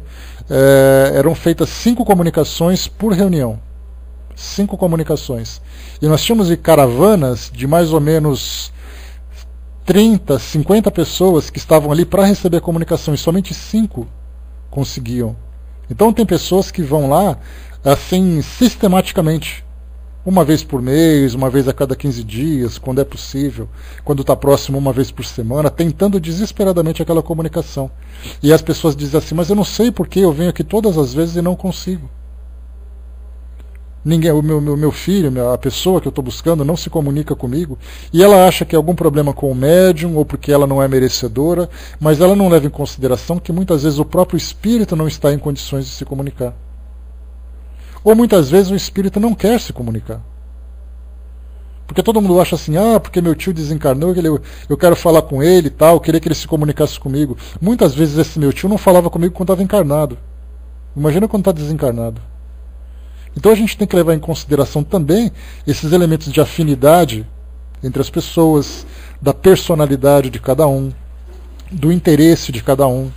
Eram feitas 5 comunicações por reunião. 5 comunicações. E nós tínhamos caravanas de mais ou menos 30, 50 pessoas que estavam ali para receber a comunicação, e somente 5 conseguiam. Então tem pessoas que vão lá assim sistematicamente, uma vez por mês, uma vez a cada 15 dias, quando é possível, quando está próximo, uma vez por semana, tentando desesperadamente aquela comunicação. E as pessoas dizem assim, mas eu não sei porque eu venho aqui todas as vezes e não consigo. O meu filho, a pessoa que eu estou buscando, não se comunica comigo, e ela acha que é algum problema com o médium, ou porque ela não é merecedora, mas ela não leva em consideração que muitas vezes o próprio espírito não está em condições de se comunicar. Ou muitas vezes o espírito não quer se comunicar. Porque todo mundo acha assim, porque meu tio desencarnou, eu quero falar com ele e tal, eu queria que ele se comunicasse comigo. Muitas vezes esse meu tio não falava comigo quando estava encarnado. Imagina quando está desencarnado. Então a gente tem que levar em consideração também esses elementos de afinidade entre as pessoas, da personalidade de cada um, do interesse de cada um,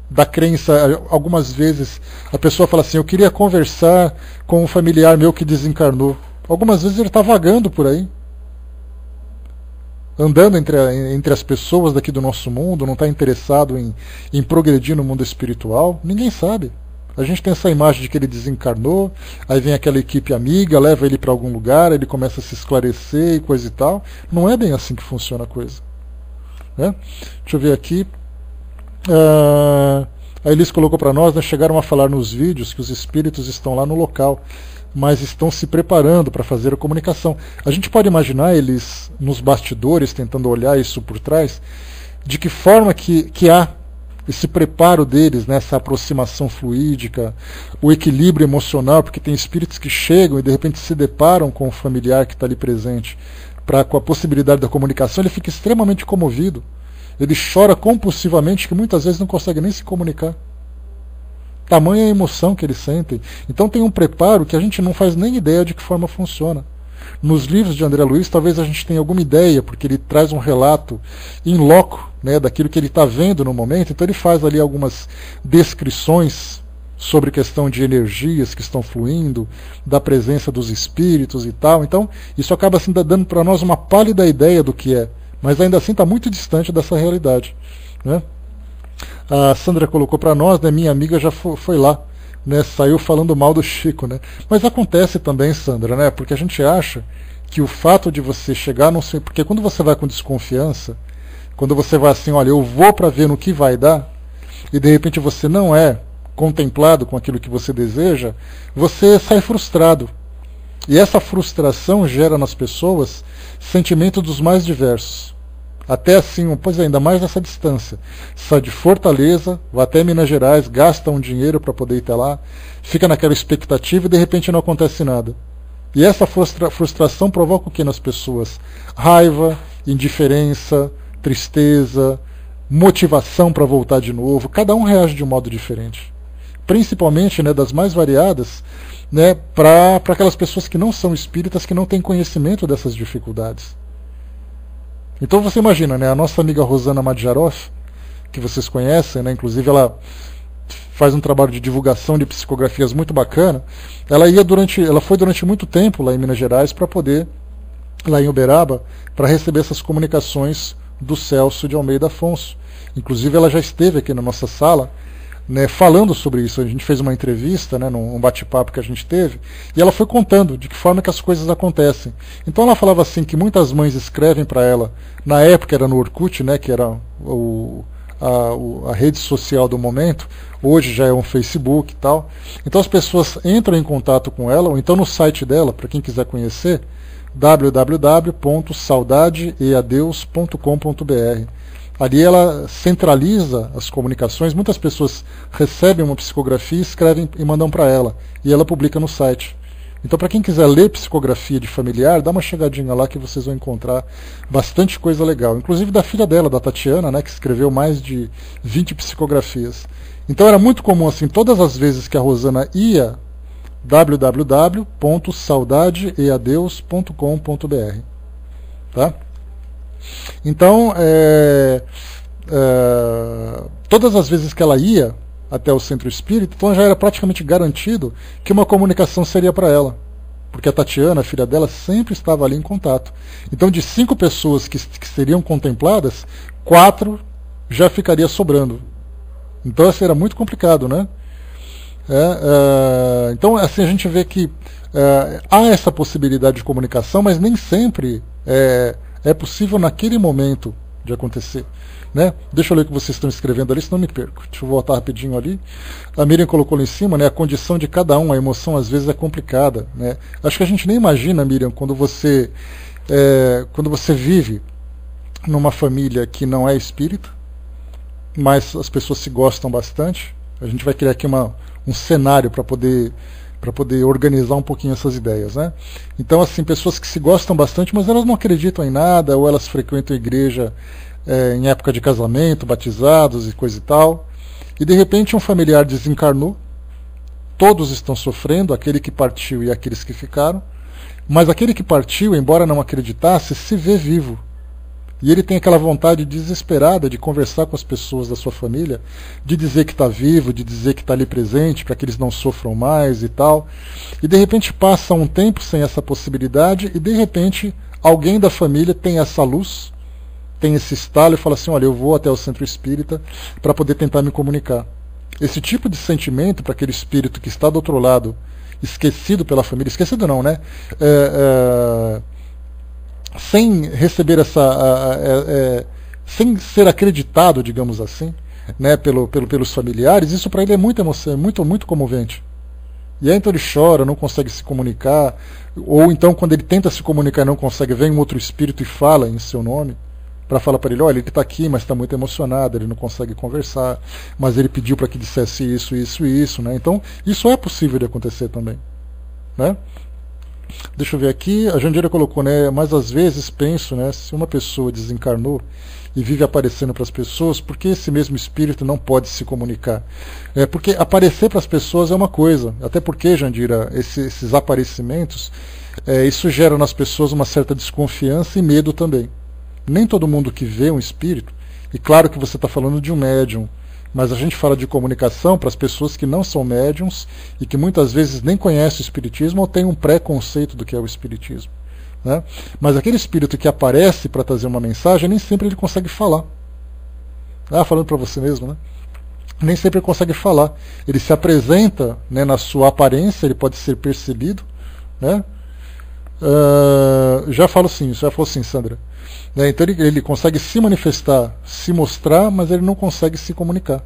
da crença. Algumas vezes a pessoa fala assim, eu queria conversar com um familiar meu que desencarnou. Algumas vezes ele está vagando por aí, andando entre as pessoas daqui do nosso mundo, não está interessado em progredir no mundo espiritual. Ninguém sabe. A gente tem essa imagem de que ele desencarnou, aí vem aquela equipe amiga, leva ele para algum lugar, ele começa a se esclarecer e coisa e tal. Não é bem assim que funciona a coisa, né? Deixa eu ver aqui. A Elis colocou para nós, né, chegaram a falar nos vídeos que os espíritos estão lá no local, mas estão se preparando para fazer a comunicação. A gente pode imaginar eles nos bastidores, tentando olhar isso por trás, de que forma que há esse preparo deles, né, essa aproximação fluídica, o equilíbrio emocional, porque tem espíritos que chegam e de repente se deparam com o familiar que está ali presente, com a possibilidade da comunicação, ele fica extremamente comovido, ele chora compulsivamente, que muitas vezes não consegue nem se comunicar. Tamanha a emoção que eles sentem. Então tem um preparo que a gente não faz nem ideia de que forma funciona. Nos livros de André Luiz, talvez a gente tenha alguma ideia, porque ele traz um relato in loco, né, daquilo que ele está vendo no momento. Então ele faz ali algumas descrições sobre questão de energias que estão fluindo, da presença dos espíritos e tal. Então isso acaba assim, dando para nós uma pálida ideia do que é, mas ainda assim está muito distante dessa realidade, né? A Sandra colocou para nós, né, minha amiga já foi lá, né, saiu falando mal do Chico, né? Mas acontece também, Sandra, né? Porque a gente acha que o fato de você chegar, não sei, porque quando você vai com desconfiança, quando você vai assim, olha, eu vou para ver no que vai dar, e de repente você não é contemplado com aquilo que você deseja, você sai frustrado. E essa frustração gera nas pessoas sentimentos dos mais diversos. Até assim, pois ainda mais nessa distância. Sai de Fortaleza, vai até Minas Gerais, gasta um dinheiro para poder ir até lá, fica naquela expectativa e de repente não acontece nada. E essa frustração provoca o que nas pessoas? Raiva, indiferença, tristeza, motivação para voltar de novo. Cada um reage de um modo diferente. Principalmente, né, das mais variadas, né, para aquelas pessoas que não são espíritas, que não têm conhecimento dessas dificuldades. Então você imagina, né, a nossa amiga Rosana Madjaroff, que vocês conhecem, né, inclusive ela faz um trabalho de divulgação de psicografias muito bacana. Ela foi durante muito tempo lá em Minas Gerais para poder, lá em Uberaba, para receber essas comunicações do Celso de Almeida Afonso. Inclusive ela já esteve aqui na nossa sala, né, falando sobre isso. A gente fez uma entrevista, né, num bate-papo que a gente teve, e ela foi contando de que forma que as coisas acontecem. Então ela falava assim que muitas mães escrevem para ela, na época era no Orkut, né, que era a rede social do momento, hoje já é um Facebook e tal. Então as pessoas entram em contato com ela, ou então no site dela, para quem quiser conhecer, www.saudadeeadeus.com.br. Ali ela centraliza as comunicações, muitas pessoas recebem uma psicografia, escrevem e mandam para ela, e ela publica no site. Então, para quem quiser ler psicografia de familiar, dá uma chegadinha lá que vocês vão encontrar bastante coisa legal. Inclusive da filha dela, da Tatiana, né, que escreveu mais de 20 psicografias. Então era muito comum, assim, todas as vezes que a Rosana ia, www.saudadeeadeus.com.br. Tá? Então, todas as vezes que ela ia até o centro espírita, então já era praticamente garantido que uma comunicação seria para ela. Porque a Tatiana, a filha dela, sempre estava ali em contato. Então, de 5 pessoas que seriam contempladas, 4 já ficaria sobrando. Então, assim, era muito complicado, né? Então, assim, a gente vê que há essa possibilidade de comunicação, mas nem sempre é possível naquele momento de acontecer. Né? Deixa eu ler o que vocês estão escrevendo ali, senão me perco. Deixa eu voltar rapidinho ali. A Miriam colocou lá em cima, né, a condição de cada um, a emoção às vezes é complicada. Né? Acho que a gente nem imagina, Miriam, quando você vive numa família que não é espírita, mas as pessoas se gostam bastante. A gente vai criar aqui um cenário para poder organizar um pouquinho essas ideias. Né? Então, assim, pessoas que se gostam bastante, mas elas não acreditam em nada, ou elas frequentam a igreja em época de casamento, batizados e coisa e tal, e de repente um familiar desencarnou, todos estão sofrendo, aquele que partiu e aqueles que ficaram, mas aquele que partiu, embora não acreditasse, se vê vivo, e ele tem aquela vontade desesperada de conversar com as pessoas da sua família, de dizer que está vivo, de dizer que está ali presente, para que eles não sofram mais e tal, e de repente passa um tempo sem essa possibilidade, e de repente alguém da família tem essa luz, tem esse estalo e fala assim, olha, eu vou até o centro espírita para poder tentar me comunicar. Esse tipo de sentimento para aquele espírito que está do outro lado, esquecido pela família, esquecido não, né? Sem receber sem ser acreditado, digamos assim, né, pelos familiares, isso para ele é muito emoção, muito comovente. E aí então ele chora, não consegue se comunicar, ou então quando ele tenta se comunicar e não consegue, vem um outro espírito e fala em seu nome, para falar para ele, olha, ele está aqui, mas está muito emocionado, ele não consegue conversar, mas ele pediu para que dissesse isso, isso e isso, né? Então, isso é possível de acontecer também, né? Deixa eu ver aqui, a Jandira colocou, né? Mas às vezes penso, né? Se uma pessoa desencarnou e vive aparecendo para as pessoas, por que esse mesmo espírito não pode se comunicar? Porque aparecer para as pessoas é uma coisa, até porque, Jandira, esses aparecimentos, isso gera nas pessoas uma certa desconfiança e medo também. Nem todo mundo que vê um espírito, e claro que você está falando de um médium, mas a gente fala de comunicação para as pessoas que não são médiums e que muitas vezes nem conhecem o espiritismo ou têm um preconceito do que é o espiritismo. Né? Mas aquele espírito que aparece para trazer uma mensagem, nem sempre ele consegue falar. Falando para você mesmo, né? Nem sempre ele consegue falar. Ele se apresenta, né, na sua aparência, ele pode ser percebido. Né? Já falou sim, Sandra. Então ele consegue se manifestar, se mostrar, mas ele não consegue se comunicar.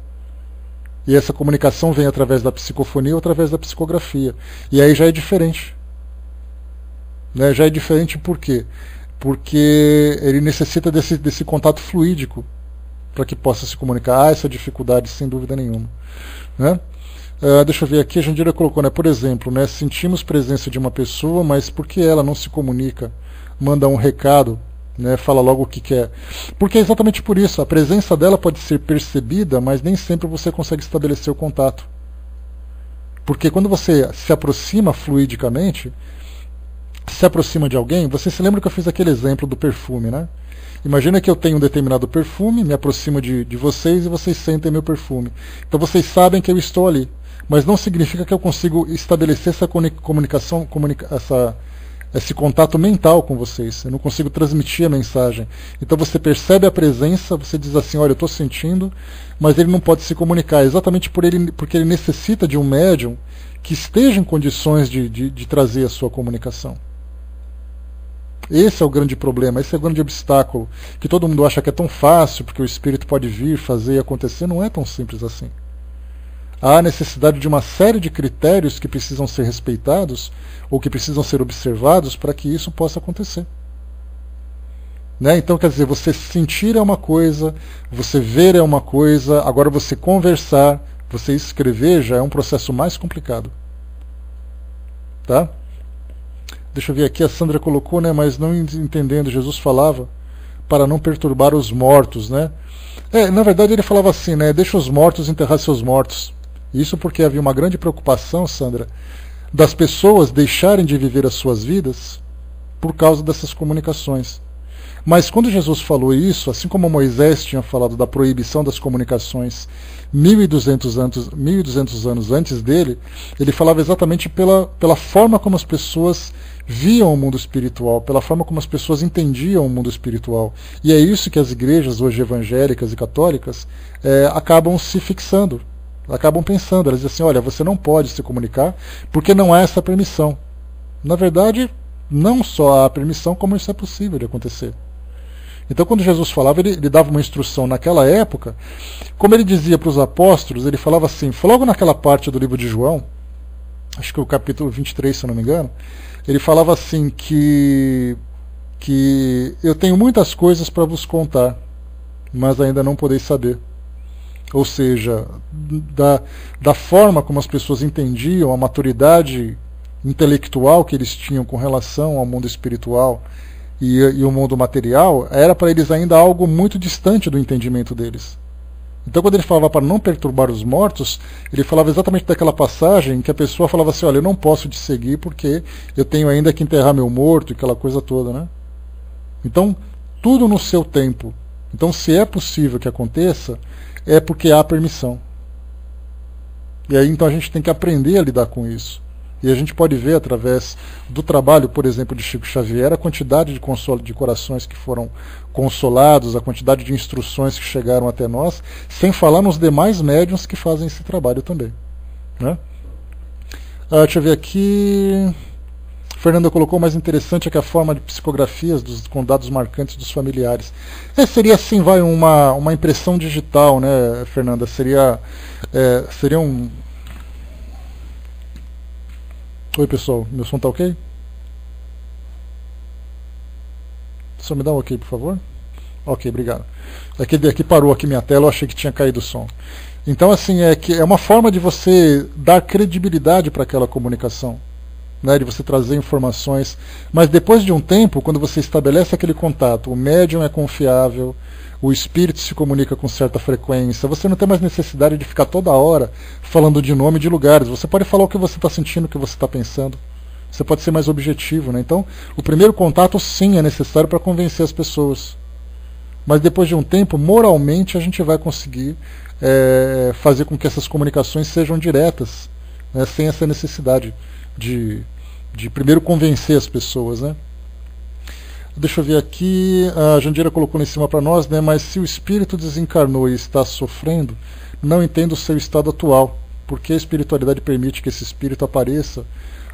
E essa comunicação vem através da psicofonia ou através da psicografia. E aí já é diferente. Já é diferente por quê? Porque ele necessita desse contato fluídico para que possa se comunicar. Há essa dificuldade, sem dúvida nenhuma. Né? Deixa eu ver aqui, a Jandira colocou, né, por exemplo, né, sentimos presença de uma pessoa, mas por que ela não se comunica, manda um recado, né, fala logo o que quer? Porque é exatamente por isso, a presença dela pode ser percebida, mas nem sempre você consegue estabelecer o contato. Porque quando você se aproxima fluidicamente, se aproxima de alguém, você se lembra que eu fiz aquele exemplo do perfume, né? Imagina que eu tenho um determinado perfume, me aproximo de vocês e vocês sentem meu perfume. Então vocês sabem que eu estou ali. Mas não significa que eu consigo estabelecer essa comunicação, esse contato mental com vocês. Eu não consigo transmitir a mensagem. Então você percebe a presença, você diz assim, olha, eu estou sentindo, mas ele não pode se comunicar. Exatamente porque ele necessita de um médium que esteja em condições de trazer a sua comunicação. Esse é o grande problema, esse é o grande obstáculo, que todo mundo acha que é tão fácil, porque o espírito pode vir, fazer e acontecer. Não é tão simples assim. Há necessidade de uma série de critérios que precisam ser respeitados ou que precisam ser observados para que isso possa acontecer. Né? Então, quer dizer, você sentir é uma coisa, você ver é uma coisa, agora você conversar, você escrever já é um processo mais complicado. Tá? Deixa eu ver aqui, a Sandra colocou, né, mas não entendendo, Jesus falava para não perturbar os mortos, né? Na verdade ele falava assim, né, deixa os mortos enterrar seus mortos. Isso porque havia uma grande preocupação, Sandra, das pessoas deixarem de viver as suas vidas por causa dessas comunicações. Mas quando Jesus falou isso, assim como Moisés tinha falado da proibição das comunicações 1.200 anos antes dele, ele falava exatamente pela forma como as pessoas viam o mundo espiritual, pela forma como as pessoas entendiam o mundo espiritual. E é isso que as igrejas hoje evangélicas e católicas acabam se fixando, acabam pensando. Elas dizem assim, olha, você não pode se comunicar porque não há essa permissão. Na verdade, não só há permissão, como isso é possível de acontecer. Então, quando Jesus falava, ele dava uma instrução naquela época, como ele dizia para os apóstolos, ele falava assim, logo naquela parte do livro de João, acho que o capítulo 23, se eu não me engano, ele falava assim que eu tenho muitas coisas para vos contar, mas ainda não podeis saber. Ou seja, da forma como as pessoas entendiam a maturidade intelectual que eles tinham com relação ao mundo espiritual e o mundo material, era para eles ainda algo muito distante do entendimento deles. Então, quando ele falava para não perturbar os mortos, ele falava exatamente daquela passagem que a pessoa falava assim, olha, eu não posso te seguir porque eu tenho ainda que enterrar meu morto e aquela coisa toda, né? Então, tudo no seu tempo. Então, se é possível que aconteça, é porque há permissão. E aí, então, a gente tem que aprender a lidar com isso. E a gente pode ver através do trabalho, por exemplo, de Chico Xavier, a quantidade de corações que foram consolados, a quantidade de instruções que chegaram até nós, sem falar nos demais médiuns que fazem esse trabalho também. Né? Deixa eu ver aqui. Fernanda colocou, o mais interessante é que a forma de psicografias com dados marcantes dos familiares. Seria assim, uma impressão digital, né, Fernanda? Seria um... Oi, pessoal, meu som tá ok? Só me dá um ok, por favor? Ok, obrigado. Aqui parou aqui minha tela, eu achei que tinha caído o som. Então, assim, é uma forma de você dar credibilidade para aquela comunicação, né, de você trazer informações. Mas depois de um tempo, quando você estabelece aquele contato, o médium é confiável, o espírito se comunica com certa frequência, você não tem mais necessidade de ficar toda hora falando de nome de lugares. Você pode falar o que você está sentindo, o que você está pensando. Você pode ser mais objetivo, né? Então, o primeiro contato, sim, é necessário para convencer as pessoas. Mas depois de um tempo, moralmente, a gente vai conseguir fazer com que essas comunicações sejam diretas, né? Sem essa necessidade de primeiro convencer as pessoas, né? Deixa eu ver aqui, a Jandira colocou lá em cima para nós, né? Mas se o espírito desencarnou e está sofrendo, não entendo o seu estado atual. Por que a espiritualidade permite que esse espírito apareça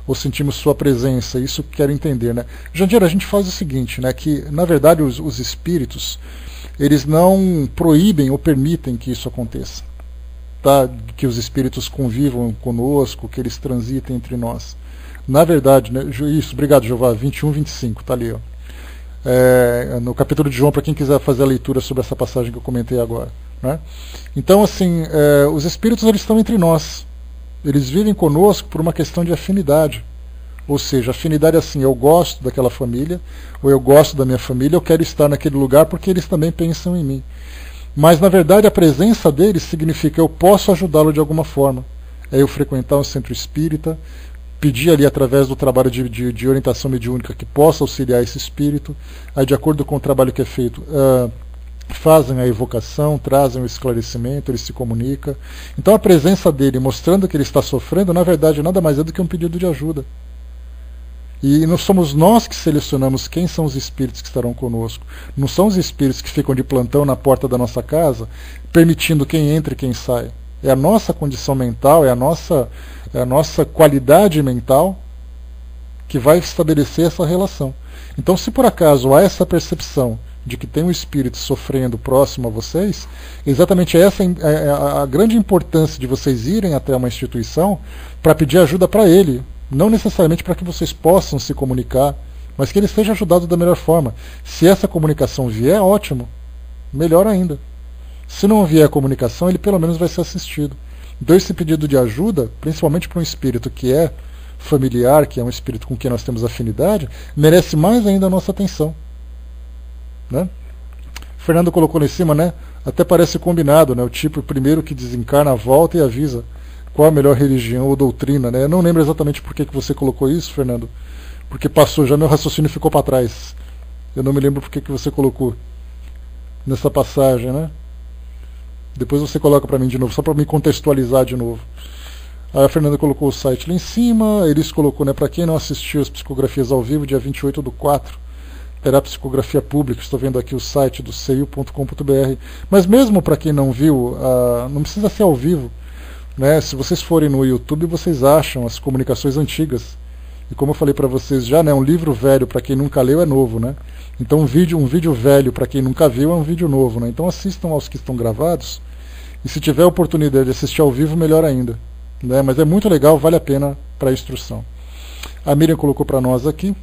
ou sentimos sua presença? Isso que quero entender, né? Jandira, a gente faz o seguinte, né? Que na verdade os espíritos, eles não proíbem ou permitem que isso aconteça, tá? Que os espíritos convivam conosco, que eles transitem entre nós. Na verdade, né? Isso, obrigado, Jeová, 21, 25, tá ali, ó. No capítulo de João, para quem quiser fazer a leitura sobre essa passagem que eu comentei agora, né? Então, assim, os espíritos, eles estão entre nós, Eles vivem conosco por uma questão de afinidade. Ou seja, afinidade é assim, eu gosto daquela família, ou eu gosto da minha família, eu quero estar naquele lugar porque eles também pensam em mim. Mas, na verdade, a presença deles significa eu posso ajudá-lo de alguma forma. É eu frequentar um centro espírita, pedir ali através do trabalho de orientação mediúnica que possa auxiliar esse espírito, aí de acordo com o trabalho que é feito, fazem a evocação, trazem o esclarecimento, ele se comunica. Então a presença dele mostrando que ele está sofrendo, na verdade, nada mais é do que um pedido de ajuda. E não somos nós que selecionamos quem são os espíritos que estarão conosco. Não são os espíritos que ficam de plantão na porta da nossa casa, permitindo quem entre e quem sai. É a nossa condição mental, é a nossa qualidade mental que vai estabelecer essa relação. Então, se por acaso há essa percepção de que tem um espírito sofrendo próximo a vocês, exatamente essa é a grande importância de vocês irem até uma instituição para pedir ajuda para ele. Não necessariamente para que vocês possam se comunicar, mas que ele seja ajudado da melhor forma. Se essa comunicação vier, ótimo. Melhor ainda. Se não vier a comunicação, ele pelo menos vai ser assistido. Então esse pedido de ajuda, principalmente para um espírito que é familiar, que é um espírito com quem nós temos afinidade, merece mais ainda a nossa atenção. Né? O Fernando colocou lá em cima, né? Até parece combinado, né? O tipo primeiro que desencarna volta e avisa qual a melhor religião ou doutrina, né? Eu não lembro exatamente por que você colocou isso, Fernando, porque passou, já meu raciocínio ficou para trás. Eu não me lembro por que você colocou nessa passagem, né? Depois você coloca para mim de novo, só para me contextualizar de novo. Aí a Fernanda colocou o site lá em cima, Elis colocou, né, para quem não assistiu as psicografias ao vivo, dia 28/4, terá psicografia pública, estou vendo aqui o site do CEU.com.br. Mas mesmo para quem não viu, não precisa ser ao vivo, né? Se vocês forem no YouTube, vocês acham as comunicações antigas. E como eu falei para vocês já, né, um livro velho para quem nunca leu é novo, né? Então um vídeo velho para quem nunca viu é um vídeo novo, né? Então assistam aos que estão gravados. E se tiver a oportunidade de assistir ao vivo, melhor ainda, né? Mas é muito legal, vale a pena para a instrução. A Miriam colocou para nós aqui.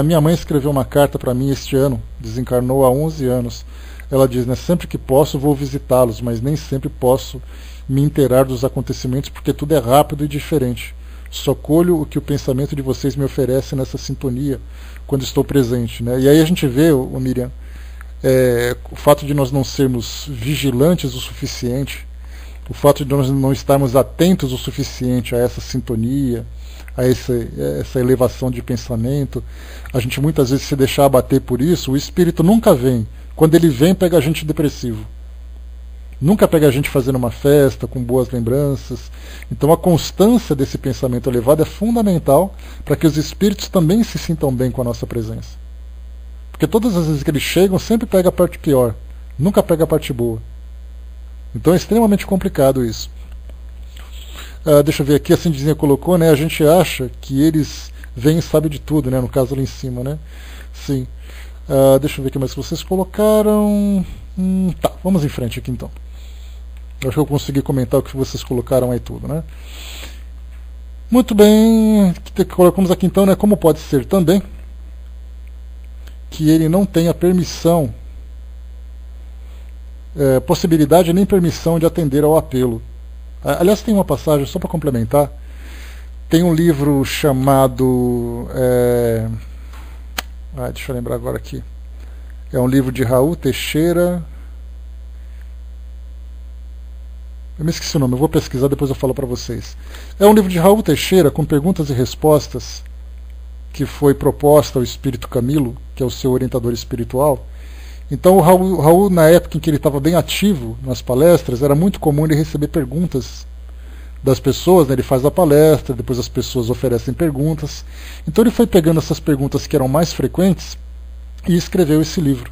Minha mãe escreveu uma carta para mim este ano, desencarnou há 11 anos. Ela diz, né, sempre que posso vou visitá-los, mas nem sempre posso me inteirar dos acontecimentos porque tudo é rápido e diferente. Só colho o que o pensamento de vocês me oferece nessa sintonia quando estou presente, né? E aí a gente vê, Miriam, o fato de nós não sermos vigilantes o suficiente, o fato de nós não estarmos atentos o suficiente a essa sintonia, a essa elevação de pensamento, a gente muitas vezes se deixar abater por isso, o espírito nunca vem. Quando ele vem, pega a gente depressivo. Nunca pega a gente fazendo uma festa, com boas lembranças. Então a constância desse pensamento elevado é fundamental para que os espíritos também se sintam bem com a nossa presença. Porque todas as vezes que eles chegam, sempre pega a parte pior. Nunca pega a parte boa. Então é extremamente complicado isso. Deixa eu ver aqui, a Cindizinha colocou, né? A gente acha que eles vêm e sabem de tudo, né? No caso ali em cima, né? Sim. Deixa eu ver o que mais vocês colocaram. Tá, vamos em frente aqui então. Acho que eu consegui comentar o que vocês colocaram aí tudo, né? Muito bem, colocamos aqui então, né? Como pode ser também que ele não tenha permissão, possibilidade nem permissão de atender ao apelo. Aliás, tem uma passagem, só para complementar, tem um livro chamado... deixa eu lembrar agora aqui. É um livro de Raul Teixeira. Eu me esqueci o nome, eu vou pesquisar, depois eu falo para vocês. É um livro de Raul Teixeira com perguntas e respostas que foi proposta ao Espírito Camilo, que é o seu orientador espiritual. Então o Raul, na época em que ele estava bem ativo nas palestras, era muito comum ele receber perguntas das pessoas, né? Ele faz a palestra, depois as pessoas oferecem perguntas. Então ele foi pegando essas perguntas que eram mais frequentes e escreveu esse livro.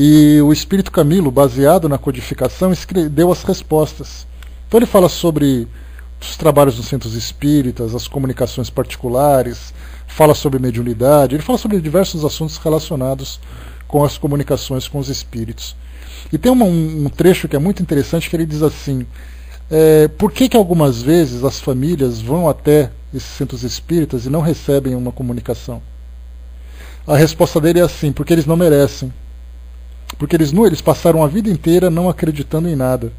E o Espírito Camilo, baseado na codificação, deu as respostas. Então ele fala sobre os trabalhos nos centros espíritas, as comunicações particulares, fala sobre mediunidade, ele fala sobre diversos assuntos relacionados com as comunicações com os espíritos. E tem um trecho que é muito interessante, que ele diz assim, por que algumas vezes as famílias vão até esses centros espíritas e não recebem uma comunicação? A resposta dele é assim, porque eles não merecem. Porque eles passaram a vida inteira não acreditando em nada.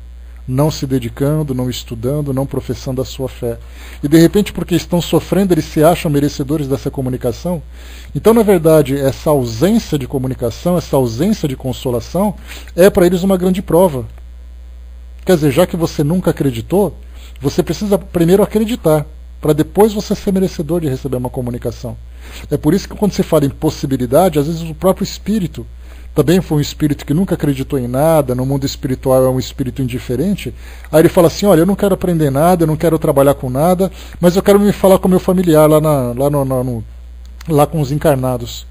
não se dedicando, não estudando, não professando a sua fé. E de repente, porque estão sofrendo, eles se acham merecedores dessa comunicação. Então, na verdade, essa ausência de comunicação, essa ausência de consolação, é para eles uma grande prova. Quer dizer, já que você nunca acreditou, você precisa primeiro acreditar, para depois você ser merecedor de receber uma comunicação. É por isso que quando se fala em possibilidade, às vezes o próprio espírito também foi um espírito que nunca acreditou em nada, no mundo espiritual é um espírito indiferente, aí ele fala assim, olha, eu não quero aprender nada, eu não quero trabalhar com nada, mas eu quero me falar com meu familiar lá com os encarnados.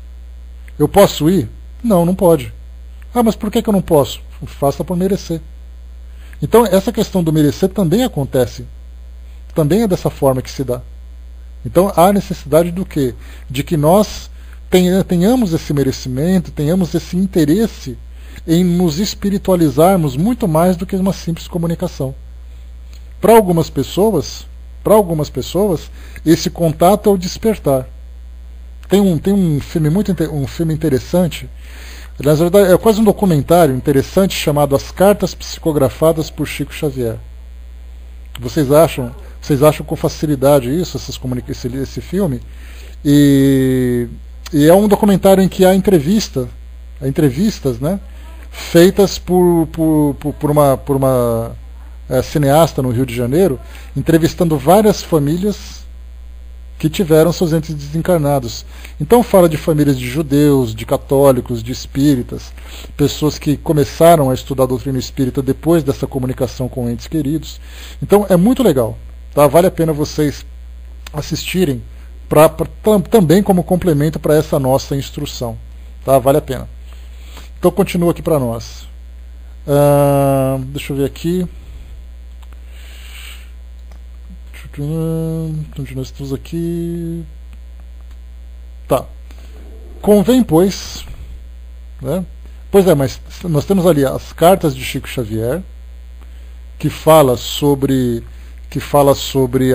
Eu posso ir? Não, não pode. Ah, mas por que eu não posso? Faça por merecer. Então essa questão do merecer também acontece. Também é dessa forma que se dá. Então há necessidade do quê? De que nós tenhamos esse merecimento, tenhamos esse interesse em nos espiritualizarmos muito mais do que uma simples comunicação. Para algumas pessoas, esse contato é o despertar. Tem um filme interessante, na verdade é quase um documentário interessante chamado As Cartas Psicografadas por Chico Xavier. Vocês acham com facilidade isso, esse filme? E é um documentário em que há entrevistas, né, feitas por uma cineasta no Rio de Janeiro, entrevistando várias famílias que tiveram seus entes desencarnados. Então fala de famílias de judeus, de católicos, de espíritas, pessoas que começaram a estudar a doutrina espírita depois dessa comunicação com entes queridos. Então é muito legal, tá? Vale a pena vocês assistirem, também como complemento para essa nossa instrução, tá? Vale a pena. Então continua aqui para nós. Deixa eu ver aqui. Onde nós estamos aqui. Tá. Convém, pois, né? Pois é, mas nós temos ali as cartas de Chico Xavier, que fala sobre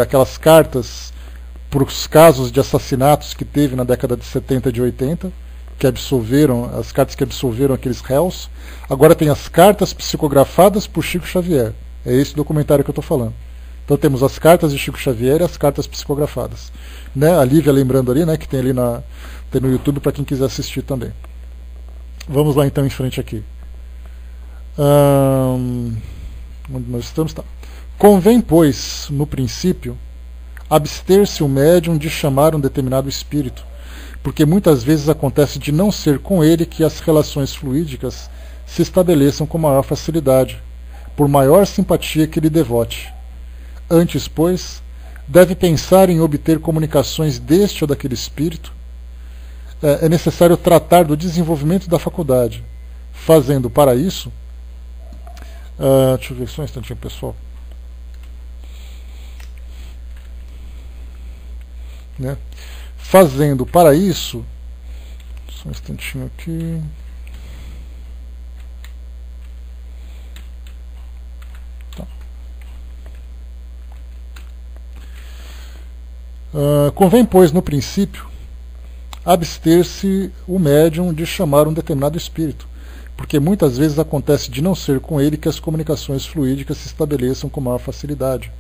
aquelas cartas para os casos de assassinatos que teve na década de 70 e de 80, que absolveram, as cartas que absolveram aqueles réus. Agora tem as cartas psicografadas por Chico Xavier. É esse documentário que eu estou falando. Então temos as cartas de Chico Xavier e as cartas psicografadas. Né? A Lívia lembrando ali, né, que tem ali tem no YouTube para quem quiser assistir também. Vamos lá então em frente aqui. Onde nós estamos? Tá. Convém, pois, no princípio, abster-se o médium de chamar um determinado espírito, porque muitas vezes acontece de não ser com ele que as relações fluídicas se estabeleçam com maior facilidade, por maior simpatia que lhe devote. Antes, pois, deve pensar em obter comunicações deste ou daquele espírito. É necessário tratar do desenvolvimento da faculdade, fazendo para isso... deixa eu ver só um instantinho, pessoal. Né? Fazendo para isso... Só um instantinho aqui... Convém, pois, no princípio, abster-se o médium de chamar um determinado espírito, porque muitas vezes acontece de não ser com ele que as comunicações fluídicas se estabeleçam com maior facilidade,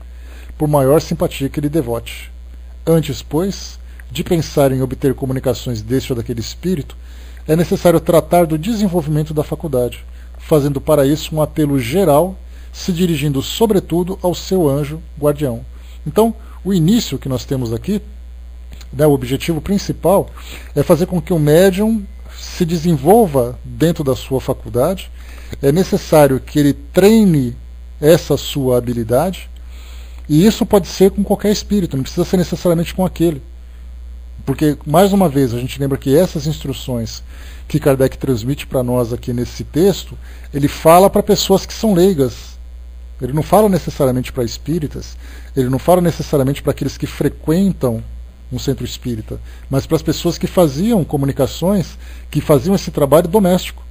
por maior simpatia que lhe devote. Antes, pois, de pensar em obter comunicações deste ou daquele espírito, é necessário tratar do desenvolvimento da faculdade, fazendo para isso um apelo geral, se dirigindo sobretudo ao seu anjo guardião. Então, o início que nós temos aqui, né, o objetivo principal, é fazer com que o médium se desenvolva dentro da sua faculdade. É necessário que ele treine essa sua habilidade, e isso pode ser com qualquer espírito, não precisa ser necessariamente com aquele. Porque, mais uma vez, a gente lembra que essas instruções que Kardec transmite para nós aqui nesse texto, ele fala para pessoas que são leigas. Ele não fala necessariamente para espíritas, ele não fala necessariamente para aqueles que frequentam um centro espírita, mas para as pessoas que faziam comunicações, que faziam esse trabalho doméstico.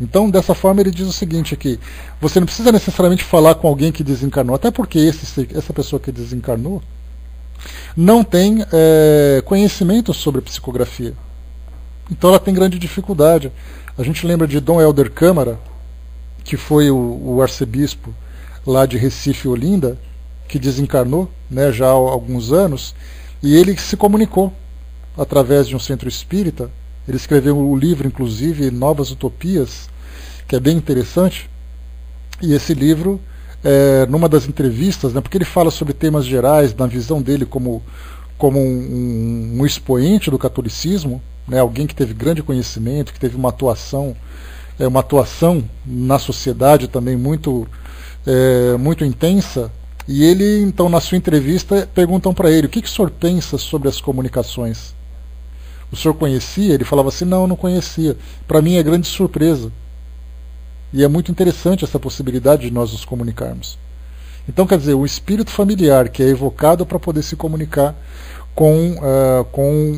Então, dessa forma, ele diz o seguinte aqui: você não precisa necessariamente falar com alguém que desencarnou, até porque essa pessoa que desencarnou não tem conhecimento sobre psicografia. Então ela tem grande dificuldade. A gente lembra de Dom Helder Câmara, que foi o arcebispo lá de Recife, Olinda, que desencarnou, né, já há alguns anos, e ele se comunicou através de um centro espírita. Ele escreveu o livro, inclusive, Novas Utopias, que é bem interessante. E esse livro, numa das entrevistas, né, porque ele fala sobre temas gerais, na visão dele como um expoente do catolicismo, né, alguém que teve grande conhecimento, que teve uma atuação na sociedade também muito intensa. E ele, então, na sua entrevista, perguntam para ele: o que o senhor pensa sobre as comunicações? O senhor conhecia? Ele falava assim: não conhecia. Para mim é grande surpresa. E é muito interessante essa possibilidade de nós nos comunicarmos. Então, quer dizer, o espírito familiar que é evocado para poder se comunicar com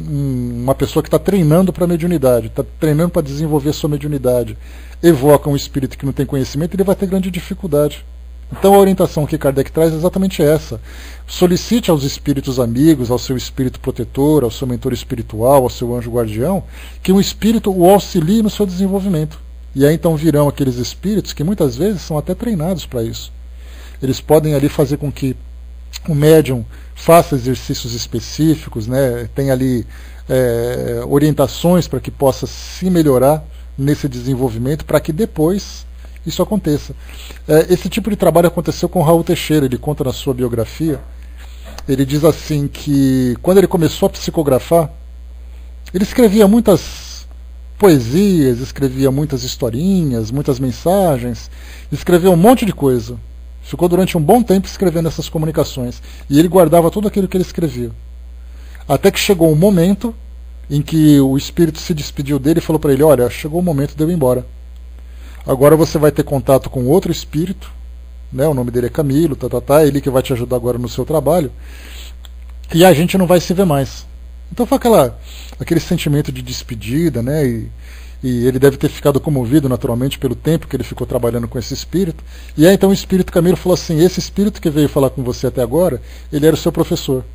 uma pessoa que está treinando para a mediunidade, está treinando para desenvolver a sua mediunidade, evoca um espírito que não tem conhecimento, ele vai ter grande dificuldade. Então a orientação que Kardec traz é exatamente essa. Solicite aos espíritos amigos, ao seu espírito protetor, ao seu mentor espiritual, ao seu anjo guardião, que um espírito o auxilie no seu desenvolvimento. E aí então virão aqueles espíritos que muitas vezes são até treinados para isso. Eles podem ali fazer com que o médium faça exercícios específicos, né, tem ali orientações para que possa se melhorar nesse desenvolvimento, para que depois isso aconteça. Esse tipo de trabalho aconteceu com Raul Teixeira. Ele conta na sua biografia, ele diz assim que quando ele começou a psicografar, ele escrevia muitas poesias, escrevia muitas historinhas, muitas mensagens, escrevia um monte de coisa. Ficou durante um bom tempo escrevendo essas comunicações, e ele guardava tudo aquilo que ele escrevia. Até que chegou um momento em que o espírito se despediu dele e falou para ele: olha, chegou o momento de eu ir embora. Agora você vai ter contato com outro espírito, né, o nome dele é Camilo, é ele que vai te ajudar agora no seu trabalho, e a gente não vai se ver mais. Então foi aquele sentimento de despedida, né, e ele deve ter ficado comovido naturalmente pelo tempo que ele ficou trabalhando com esse espírito. E aí então o espírito Camilo falou assim: esse espírito que veio falar com você até agora, ele era o seu professor.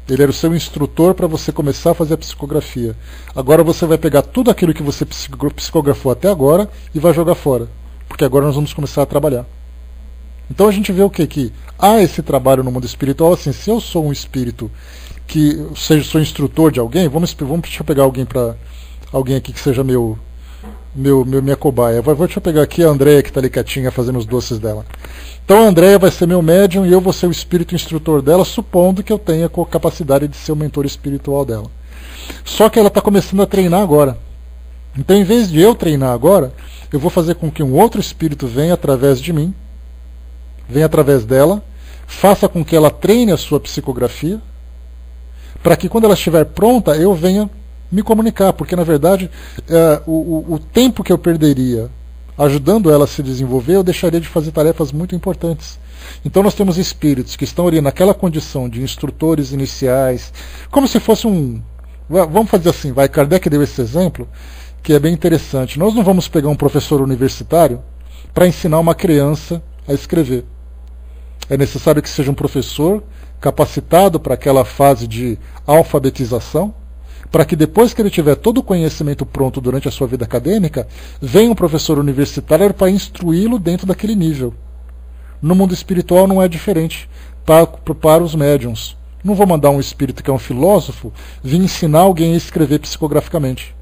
Ele era o seu instrutor para você começar a fazer a psicografia. Agora você vai pegar tudo aquilo que você psicografou até agora e vai jogar fora. Porque agora nós vamos começar a trabalhar. Então a gente vê o quê? Que há esse trabalho no mundo espiritual. Assim, se eu sou um espírito que sou instrutor de alguém, deixa eu pegar alguém aqui que seja minha cobaia. Deixa eu pegar aqui a Andréia, que está ali quietinha fazendo os doces dela. Então a Andréia vai ser meu médium e eu vou ser o espírito instrutor dela, supondo que eu tenha a capacidade de ser o mentor espiritual dela. Só que ela está começando a treinar agora. Então, em vez de eu treinar agora, eu vou fazer com que um outro espírito venha através de mim, venha através dela, faça com que ela treine a sua psicografia, para que quando ela estiver pronta, eu venha me comunicar, porque na verdade o tempo que eu perderia ajudando ela a se desenvolver, eu deixaria de fazer tarefas muito importantes. Então nós temos espíritos que estão ali naquela condição de instrutores iniciais, como se fosse vamos fazer assim, Kardec deu esse exemplo, que é bem interessante. Nós não vamos pegar um professor universitário para ensinar uma criança a escrever. É necessário que seja um professor capacitado para aquela fase de alfabetização, para que depois que ele tiver todo o conhecimento pronto durante a sua vida acadêmica, venha um professor universitário para instruí-lo dentro daquele nível. No mundo espiritual não é diferente para os médiuns. Não vou mandar um espírito que é um filósofo vir ensinar alguém a escrever psicograficamente.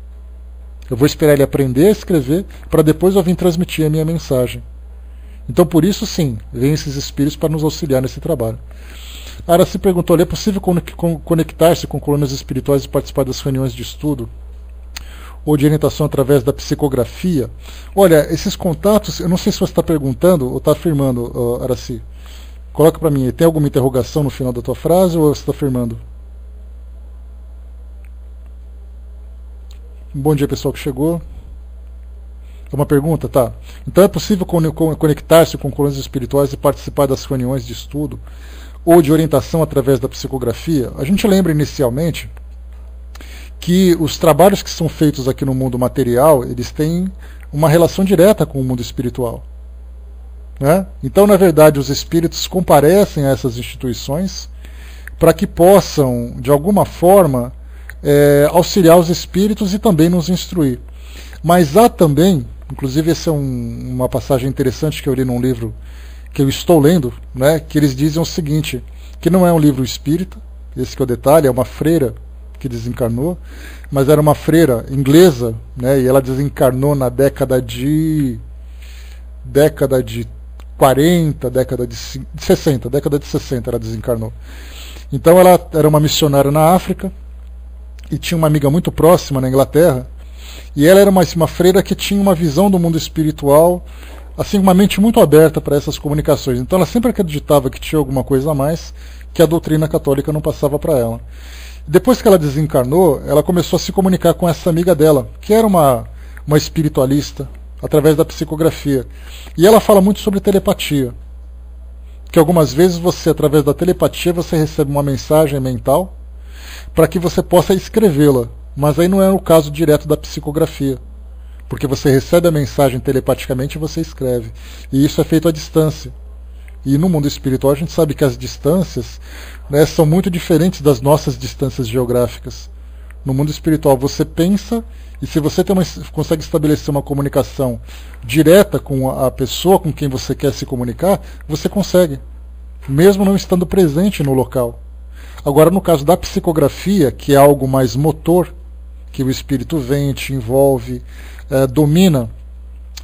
Eu vou esperar ele aprender a escrever para depois eu vir transmitir a minha mensagem. Então por isso sim, vêm esses espíritos para nos auxiliar nesse trabalho. Ara se perguntou: é possível conectar-se com colunas espirituais e participar das reuniões de estudo ou de orientação através da psicografia? Olha, esses contatos, eu não sei se você está perguntando ou está afirmando, Araci. Coloca para mim, tem alguma interrogação no final da tua frase ou você está afirmando? Bom dia, pessoal que chegou. É uma pergunta? Tá. Então é possível conectar-se com colunas espirituais e participar das reuniões de estudo ou de orientação através da psicografia? A gente lembra inicialmente que os trabalhos que são feitos aqui no mundo material, eles têm uma relação direta com o mundo espiritual, né? Então, na verdade, os espíritos comparecem a essas instituições para que possam, de alguma forma, auxiliar os espíritos e também nos instruir. Mas há também, inclusive essa é uma passagem interessante que eu li num livro que eu estou lendo, né, que eles dizem o seguinte, que não é um livro espírita, esse que é o detalhe, é uma freira que desencarnou, mas era uma freira inglesa, né, e ela desencarnou na década de 40, década de 60 ela desencarnou. Então ela era uma missionária na África e tinha uma amiga muito próxima na Inglaterra, e ela era uma freira que tinha uma visão do mundo espiritual, assim, uma mente muito aberta para essas comunicações. Então ela sempre acreditava que tinha alguma coisa a mais que a doutrina católica não passava para ela. Depois que ela desencarnou, ela começou a se comunicar com essa amiga dela, que era uma espiritualista, através da psicografia. E ela fala muito sobre telepatia, que algumas vezes você, através da telepatia, você recebe uma mensagem mental para que você possa escrevê-la. Mas aí não é o caso direto da psicografia, porque você recebe a mensagem telepaticamente e você escreve. E isso é feito à distância. E no mundo espiritual a gente sabe que as distâncias, né, são muito diferentes das nossas distâncias geográficas. No mundo espiritual você pensa, e se você consegue estabelecer uma comunicação direta com a pessoa com quem você quer se comunicar, você consegue, mesmo não estando presente no local. Agora, no caso da psicografia, que é algo mais motor, que o espírito vem, te envolve, domina,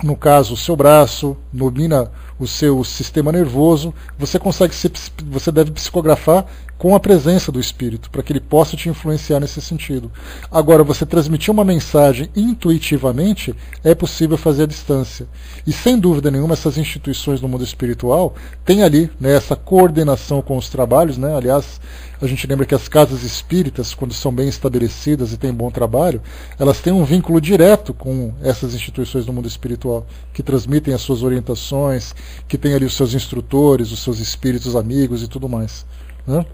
no caso, o seu braço, domina o seu sistema nervoso, você deve psicografar com a presença do espírito, para que ele possa te influenciar nesse sentido. Agora, você transmitir uma mensagem intuitivamente, é possível fazer à distância. E sem dúvida nenhuma, essas instituições no mundo espiritual têm ali, né, essa coordenação com os trabalhos, né? Aliás, a gente lembra que as casas espíritas, quando são bem estabelecidas e têm bom trabalho, elas têm um vínculo direto com essas instituições do mundo espiritual, que transmitem as suas orientações, que têm ali os seus instrutores, os seus espíritos amigos e tudo mais, né?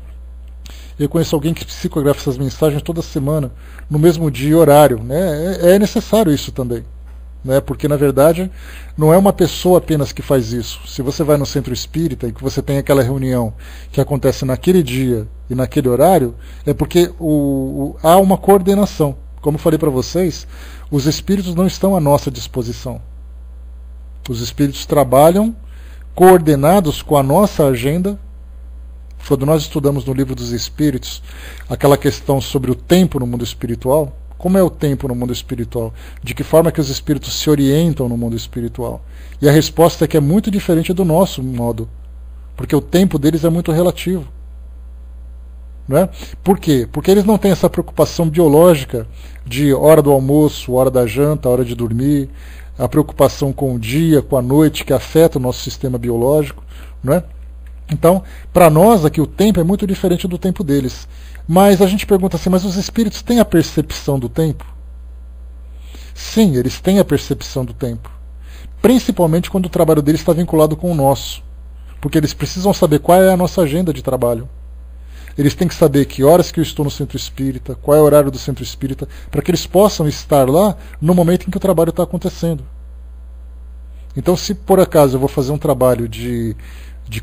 Eu conheço alguém que psicografa essas mensagens toda semana, no mesmo dia e horário, né? É necessário isso também, né? Porque na verdade não é uma pessoa apenas que faz isso. Se você vai no centro espírita e que você tem aquela reunião que acontece naquele dia e naquele horário, é porque há uma coordenação. Como eu falei para vocês, os espíritos não estão à nossa disposição. Os espíritos trabalham coordenados com a nossa agenda. Quando nós estudamos no Livro dos Espíritos aquela questão sobre o tempo no mundo espiritual, como é o tempo no mundo espiritual? De que forma que os espíritos se orientam no mundo espiritual? E a resposta é que é muito diferente do nosso modo, porque o tempo deles é muito relativo. Não é? Por quê? Porque eles não têm essa preocupação biológica de hora do almoço, hora da janta, hora de dormir, a preocupação com o dia, com a noite, que afeta o nosso sistema biológico, não é? Então, para nós aqui o tempo é muito diferente do tempo deles. Mas a gente pergunta assim, mas os espíritos têm a percepção do tempo? Sim, eles têm a percepção do tempo. Principalmente quando o trabalho deles está vinculado com o nosso. Porque eles precisam saber qual é a nossa agenda de trabalho. Eles têm que saber que horas que eu estou no centro espírita, qual é o horário do centro espírita, para que eles possam estar lá no momento em que o trabalho está acontecendo. Então, se por acaso eu vou fazer um trabalho de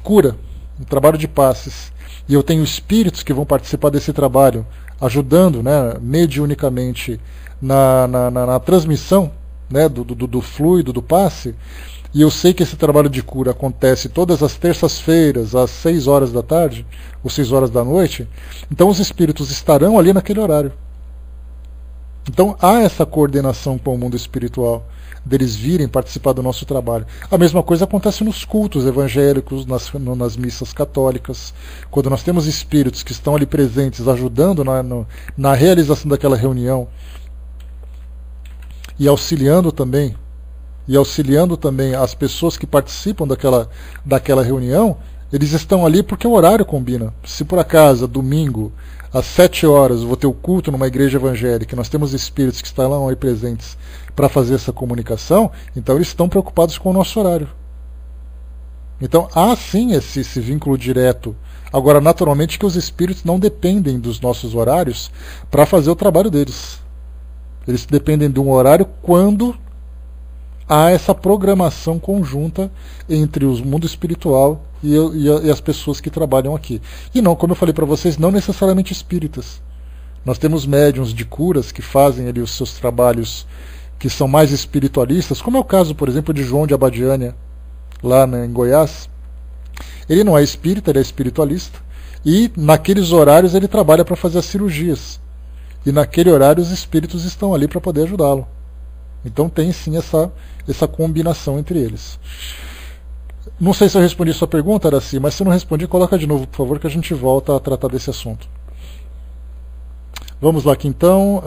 cura, um trabalho de passes, e eu tenho espíritos que vão participar desse trabalho, ajudando, né, mediunicamente na transmissão, né, do fluido, do passe, e eu sei que esse trabalho de cura acontece todas as terças-feiras, às 6 horas da tarde, ou 6 horas da noite, então os espíritos estarão ali naquele horário. Então há essa coordenação com o mundo espiritual, deles virem participar do nosso trabalho. A mesma coisa acontece nos cultos evangélicos, nas missas católicas, quando nós temos espíritos que estão ali presentes, ajudando na realização daquela reunião, e auxiliando também as pessoas que participam daquela reunião. Eles estão ali porque o horário combina. Se por acaso, domingo, às 7 horas, eu vou ter o culto numa igreja evangélica, nós temos espíritos que estarão aí presentes para fazer essa comunicação, então eles estão preocupados com o nosso horário. Então há sim esse vínculo direto. Agora, naturalmente que os espíritos não dependem dos nossos horários para fazer o trabalho deles. Eles dependem de um horário quando há essa programação conjunta entre o mundo espiritual e as pessoas que trabalham aqui. E não, como eu falei para vocês, não necessariamente espíritas. Nós temos médiuns de curas que fazem ali os seus trabalhos que são mais espiritualistas, como é o caso, por exemplo, de João de Abadiânia, lá em Goiás, Ele não é espírita, ele é espiritualista, e naqueles horários ele trabalha para fazer as cirurgias. E naquele horário os espíritos estão ali para poder ajudá-lo. Então tem sim essa combinação entre eles. Não sei se eu respondi sua pergunta, Araci, mas se não respondi, coloca de novo, por favor, que a gente volta a tratar desse assunto. Vamos lá aqui então.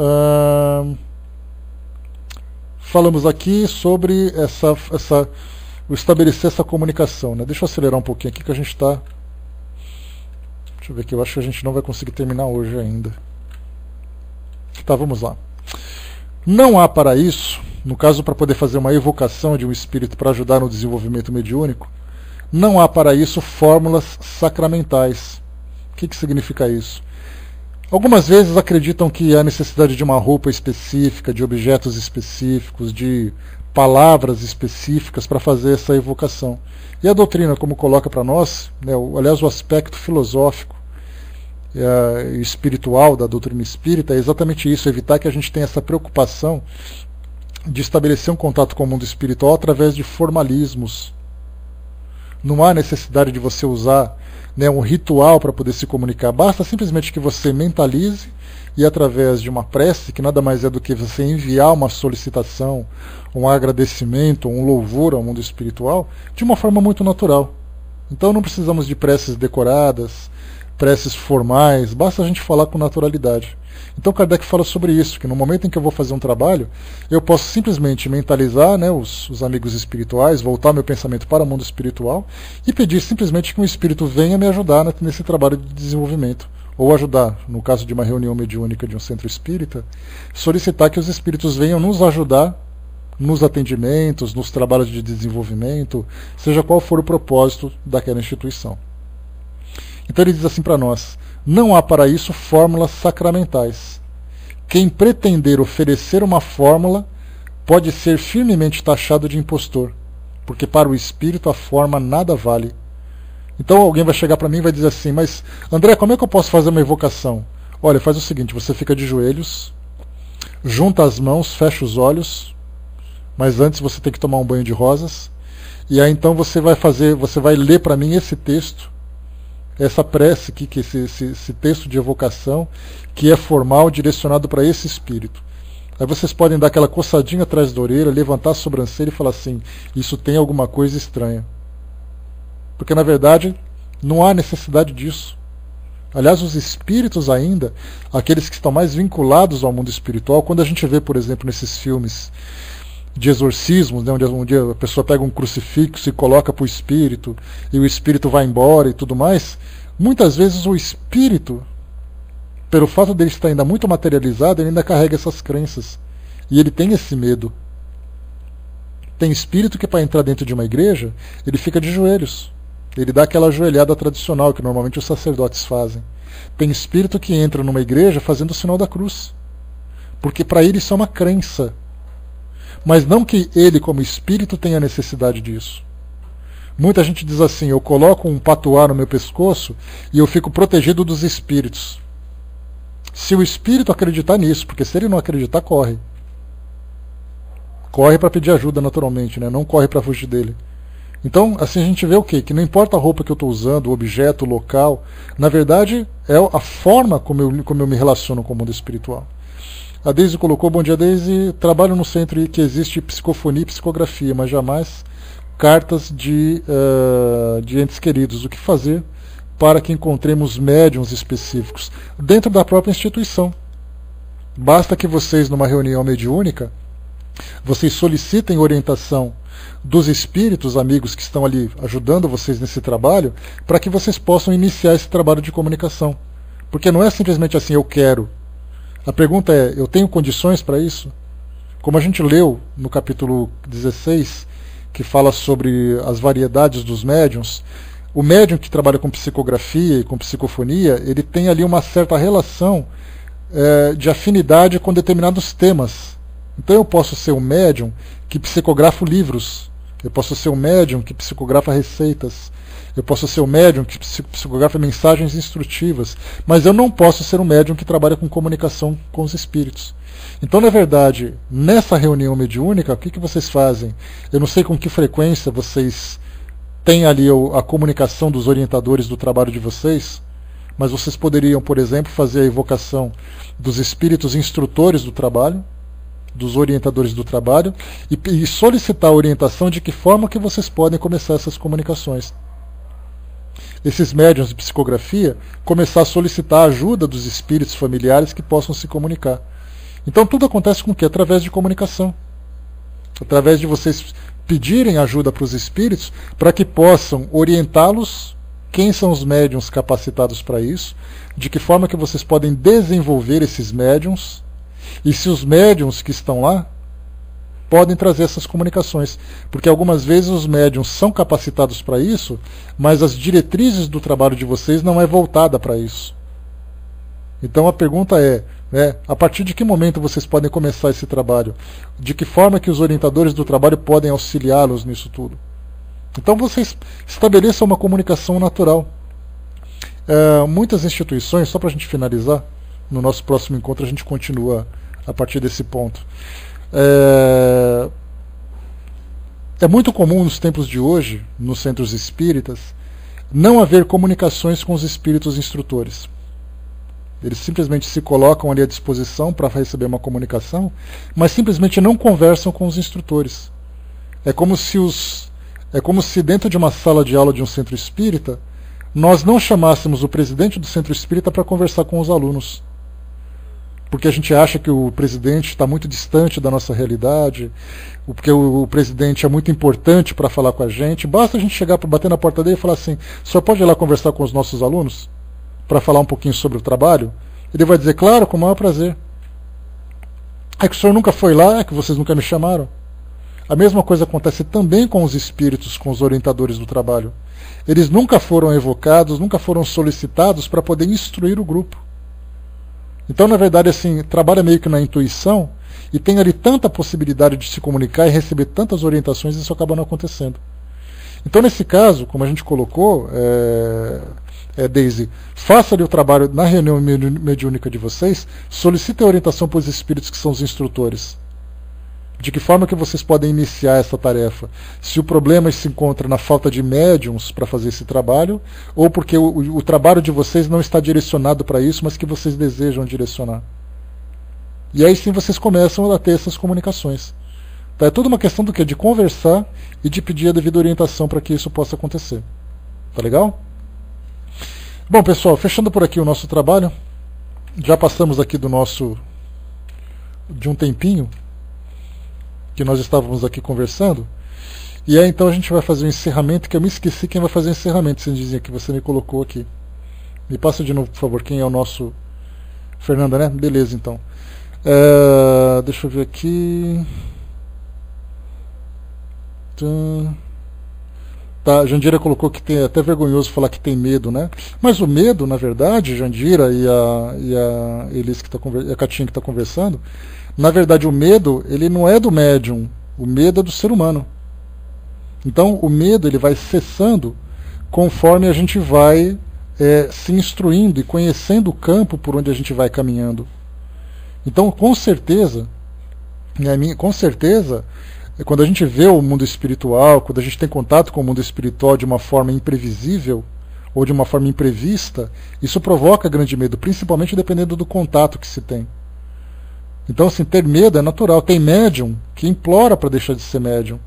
Falamos aqui sobre o estabelecer essa comunicação, né? Deixa eu acelerar um pouquinho aqui que a gente está... Deixa eu ver aqui, eu acho que a gente não vai conseguir terminar hoje ainda. Tá, vamos lá. Não há para isso, no caso para poder fazer uma evocação de um espírito para ajudar no desenvolvimento mediúnico, não há para isso fórmulas sacramentais. O que significa isso? Algumas vezes acreditam que há necessidade de uma roupa específica, de objetos específicos, de palavras específicas para fazer essa evocação. E a doutrina, como coloca para nós, né, aliás, o aspecto filosófico e espiritual da doutrina espírita é exatamente isso, evitar que a gente tenha essa preocupação de estabelecer um contato com o mundo espiritual através de formalismos. Não há necessidade de você usar, né, um ritual para poder se comunicar. Basta simplesmente que você mentalize e através de uma prece, que nada mais é do que você enviar uma solicitação, um agradecimento, um louvor ao mundo espiritual, de uma forma muito natural. Então não precisamos de preces decoradas, preces formais, basta a gente falar com naturalidade. Então Kardec fala sobre isso, que no momento em que eu vou fazer um trabalho, eu posso simplesmente mentalizar, né, os amigos espirituais, voltar meu pensamento para o mundo espiritual e pedir simplesmente que um espírito venha me ajudar nesse trabalho de desenvolvimento. Ou ajudar, no caso de uma reunião mediúnica de um centro espírita, solicitar que os espíritos venham nos ajudar nos atendimentos, nos trabalhos de desenvolvimento, seja qual for o propósito daquela instituição. Então ele diz assim para nós: não há para isso fórmulas sacramentais. Quem pretender oferecer uma fórmula pode ser firmemente taxado de impostor, porque para o espírito a forma nada vale. Então alguém vai chegar para mim e vai dizer assim: mas André, como é que eu posso fazer uma evocação? Olha, faz o seguinte, você fica de joelhos, junta as mãos, fecha os olhos, mas antes você tem que tomar um banho de rosas, e aí então você vai ler para mim esse texto, essa prece aqui, que esse texto de evocação, que é formal, direcionado para esse espírito. Aí vocês podem dar aquela coçadinha atrás da orelha, levantar a sobrancelha e falar assim: isso tem alguma coisa estranha. Porque na verdade não há necessidade disso. Aliás, os espíritos ainda, aqueles que estão mais vinculados ao mundo espiritual, quando a gente vê, por exemplo, nesses filmes de exorcismos, né, onde a pessoa pega um crucifixo e coloca para o espírito, e o espírito vai embora e tudo mais, muitas vezes o espírito, pelo fato dele estar ainda muito materializado, ele ainda carrega essas crenças. E ele tem esse medo. Tem espírito que para entrar dentro de uma igreja, ele fica de joelhos. Ele dá aquela ajoelhada tradicional que normalmente os sacerdotes fazem. Tem espírito que entra numa igreja fazendo o sinal da cruz. Porque para ele isso é uma crença. Mas não que ele, como espírito, tenha necessidade disso. Muita gente diz assim: eu coloco um patuá no meu pescoço e eu fico protegido dos espíritos. Se o espírito acreditar nisso, porque se ele não acreditar, corre. Corre para pedir ajuda naturalmente, né? Não corre para fugir dele. Então, assim a gente vê o quê? Que não importa a roupa que eu estou usando, o objeto, o local, na verdade é a forma como eu me relaciono com o mundo espiritual. A Deise colocou: bom dia, Deise, trabalho no centro que existe psicofonia e psicografia, mas jamais cartas de entes queridos. O que fazer para que encontremos médiuns específicos dentro da própria instituição? Basta que vocês, numa reunião mediúnica, vocês solicitem orientação dos espíritos amigos que estão ali ajudando vocês nesse trabalho, para que vocês possam iniciar esse trabalho de comunicação. Porque não é simplesmente assim: eu quero. A pergunta é: eu tenho condições para isso? Como a gente leu no capítulo 16, que fala sobre as variedades dos médiuns, o médium que trabalha com psicografia e com psicofonia, ele tem ali uma certa relação de afinidade com determinados temas. Então eu posso ser um médium que psicografa livros, eu posso ser um médium que psicografa receitas, eu posso ser um médium que psicografa mensagens instrutivas, mas eu não posso ser um médium que trabalha com comunicação com os espíritos. Então, na verdade, nessa reunião mediúnica, o que vocês fazem? Eu não sei com que frequência vocês tem ali a comunicação dos orientadores do trabalho de vocês, mas vocês poderiam, por exemplo, fazer a evocação dos espíritos instrutores do trabalho, dos orientadores do trabalho, e solicitar a orientação de que forma que vocês podem começar essas comunicações. Esses médiuns de psicografia começar a solicitar a ajuda dos espíritos familiares que possam se comunicar. Então tudo acontece com o quê? Através de comunicação. Através de vocês pedirem ajuda para os espíritos para que possam orientá-los, quem são os médiuns capacitados para isso, de que forma que vocês podem desenvolver esses médiuns, e se os médiuns que estão lá podem trazer essas comunicações. Porque algumas vezes os médiuns são capacitados para isso, mas as diretrizes do trabalho de vocês não é voltada para isso. Então a pergunta é, a partir de que momento vocês podem começar esse trabalho? De que forma que os orientadores do trabalho podem auxiliá-los nisso tudo? Então vocês estabeleçam uma comunicação natural. Muitas instituições, só para a gente finalizar, no nosso próximo encontro a gente continua a partir desse ponto. É muito comum nos tempos de hoje, nos centros espíritas, não haver comunicações com os espíritos instrutores. Eles simplesmente se colocam ali à disposição para receber uma comunicação, mas simplesmente não conversam com os instrutores. É como se dentro de uma sala de aula de um centro espírita, nós não chamássemos o presidente do centro espírita para conversar com os alunos. Porque a gente acha que o presidente está muito distante da nossa realidade, porque o presidente é muito importante para falar com a gente. Basta a gente chegar para bater na porta dele e falar assim: o senhor pode ir lá conversar com os nossos alunos? Para falar um pouquinho sobre o trabalho? Ele vai dizer: claro, com o maior prazer. É que o senhor nunca foi lá, é que vocês nunca me chamaram. A mesma coisa acontece também com os espíritos, com os orientadores do trabalho. Eles nunca foram evocados, nunca foram solicitados para poder instruir o grupo. Então, na verdade, assim, trabalha meio que na intuição e tem ali tanta possibilidade de se comunicar e receber tantas orientações, isso acaba não acontecendo. Então, nesse caso, como a gente colocou, Daisy, faça ali o trabalho na reunião mediúnica de vocês, solicite a orientação para os espíritos que são os instrutores. De que forma que vocês podem iniciar essa tarefa? Se o problema se encontra na falta de médiums para fazer esse trabalho, ou porque o trabalho de vocês não está direcionado para isso, mas que vocês desejam direcionar. E aí sim vocês começam a ter essas comunicações. Então, é tudo uma questão do quê? De conversar e de pedir a devida orientação para que isso possa acontecer. Tá legal? Bom, pessoal, fechando por aqui o nosso trabalho, já passamos aqui de um tempinho que nós estávamos aqui conversando, e aí então a gente vai fazer o encerramento, que eu me esqueci quem vai fazer o encerramento, vocês dizem que você me colocou aqui. Me passa de novo, por favor, quem é o nosso... Fernanda, né? Beleza, então. Deixa eu ver aqui... Tá, a Jandira colocou que é até vergonhoso falar que tem medo, né? Mas o medo, na verdade, Jandira e a Elis a Catinha que está conversando, na verdade o medo, ele não é do médium, o medo é do ser humano. Então o medo ele vai cessando conforme a gente vai se instruindo e conhecendo o campo por onde a gente vai caminhando. Então com certeza, quando a gente vê o mundo espiritual, quando a gente tem contato com o mundo espiritual de uma forma imprevisível ou de uma forma imprevista, isso provoca grande medo, principalmente dependendo do contato que se tem. Então, assim, ter medo é natural. Tem médium que implora para deixar de ser médium.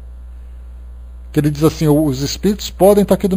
Que ele diz assim: os espíritos podem estar aqui do meu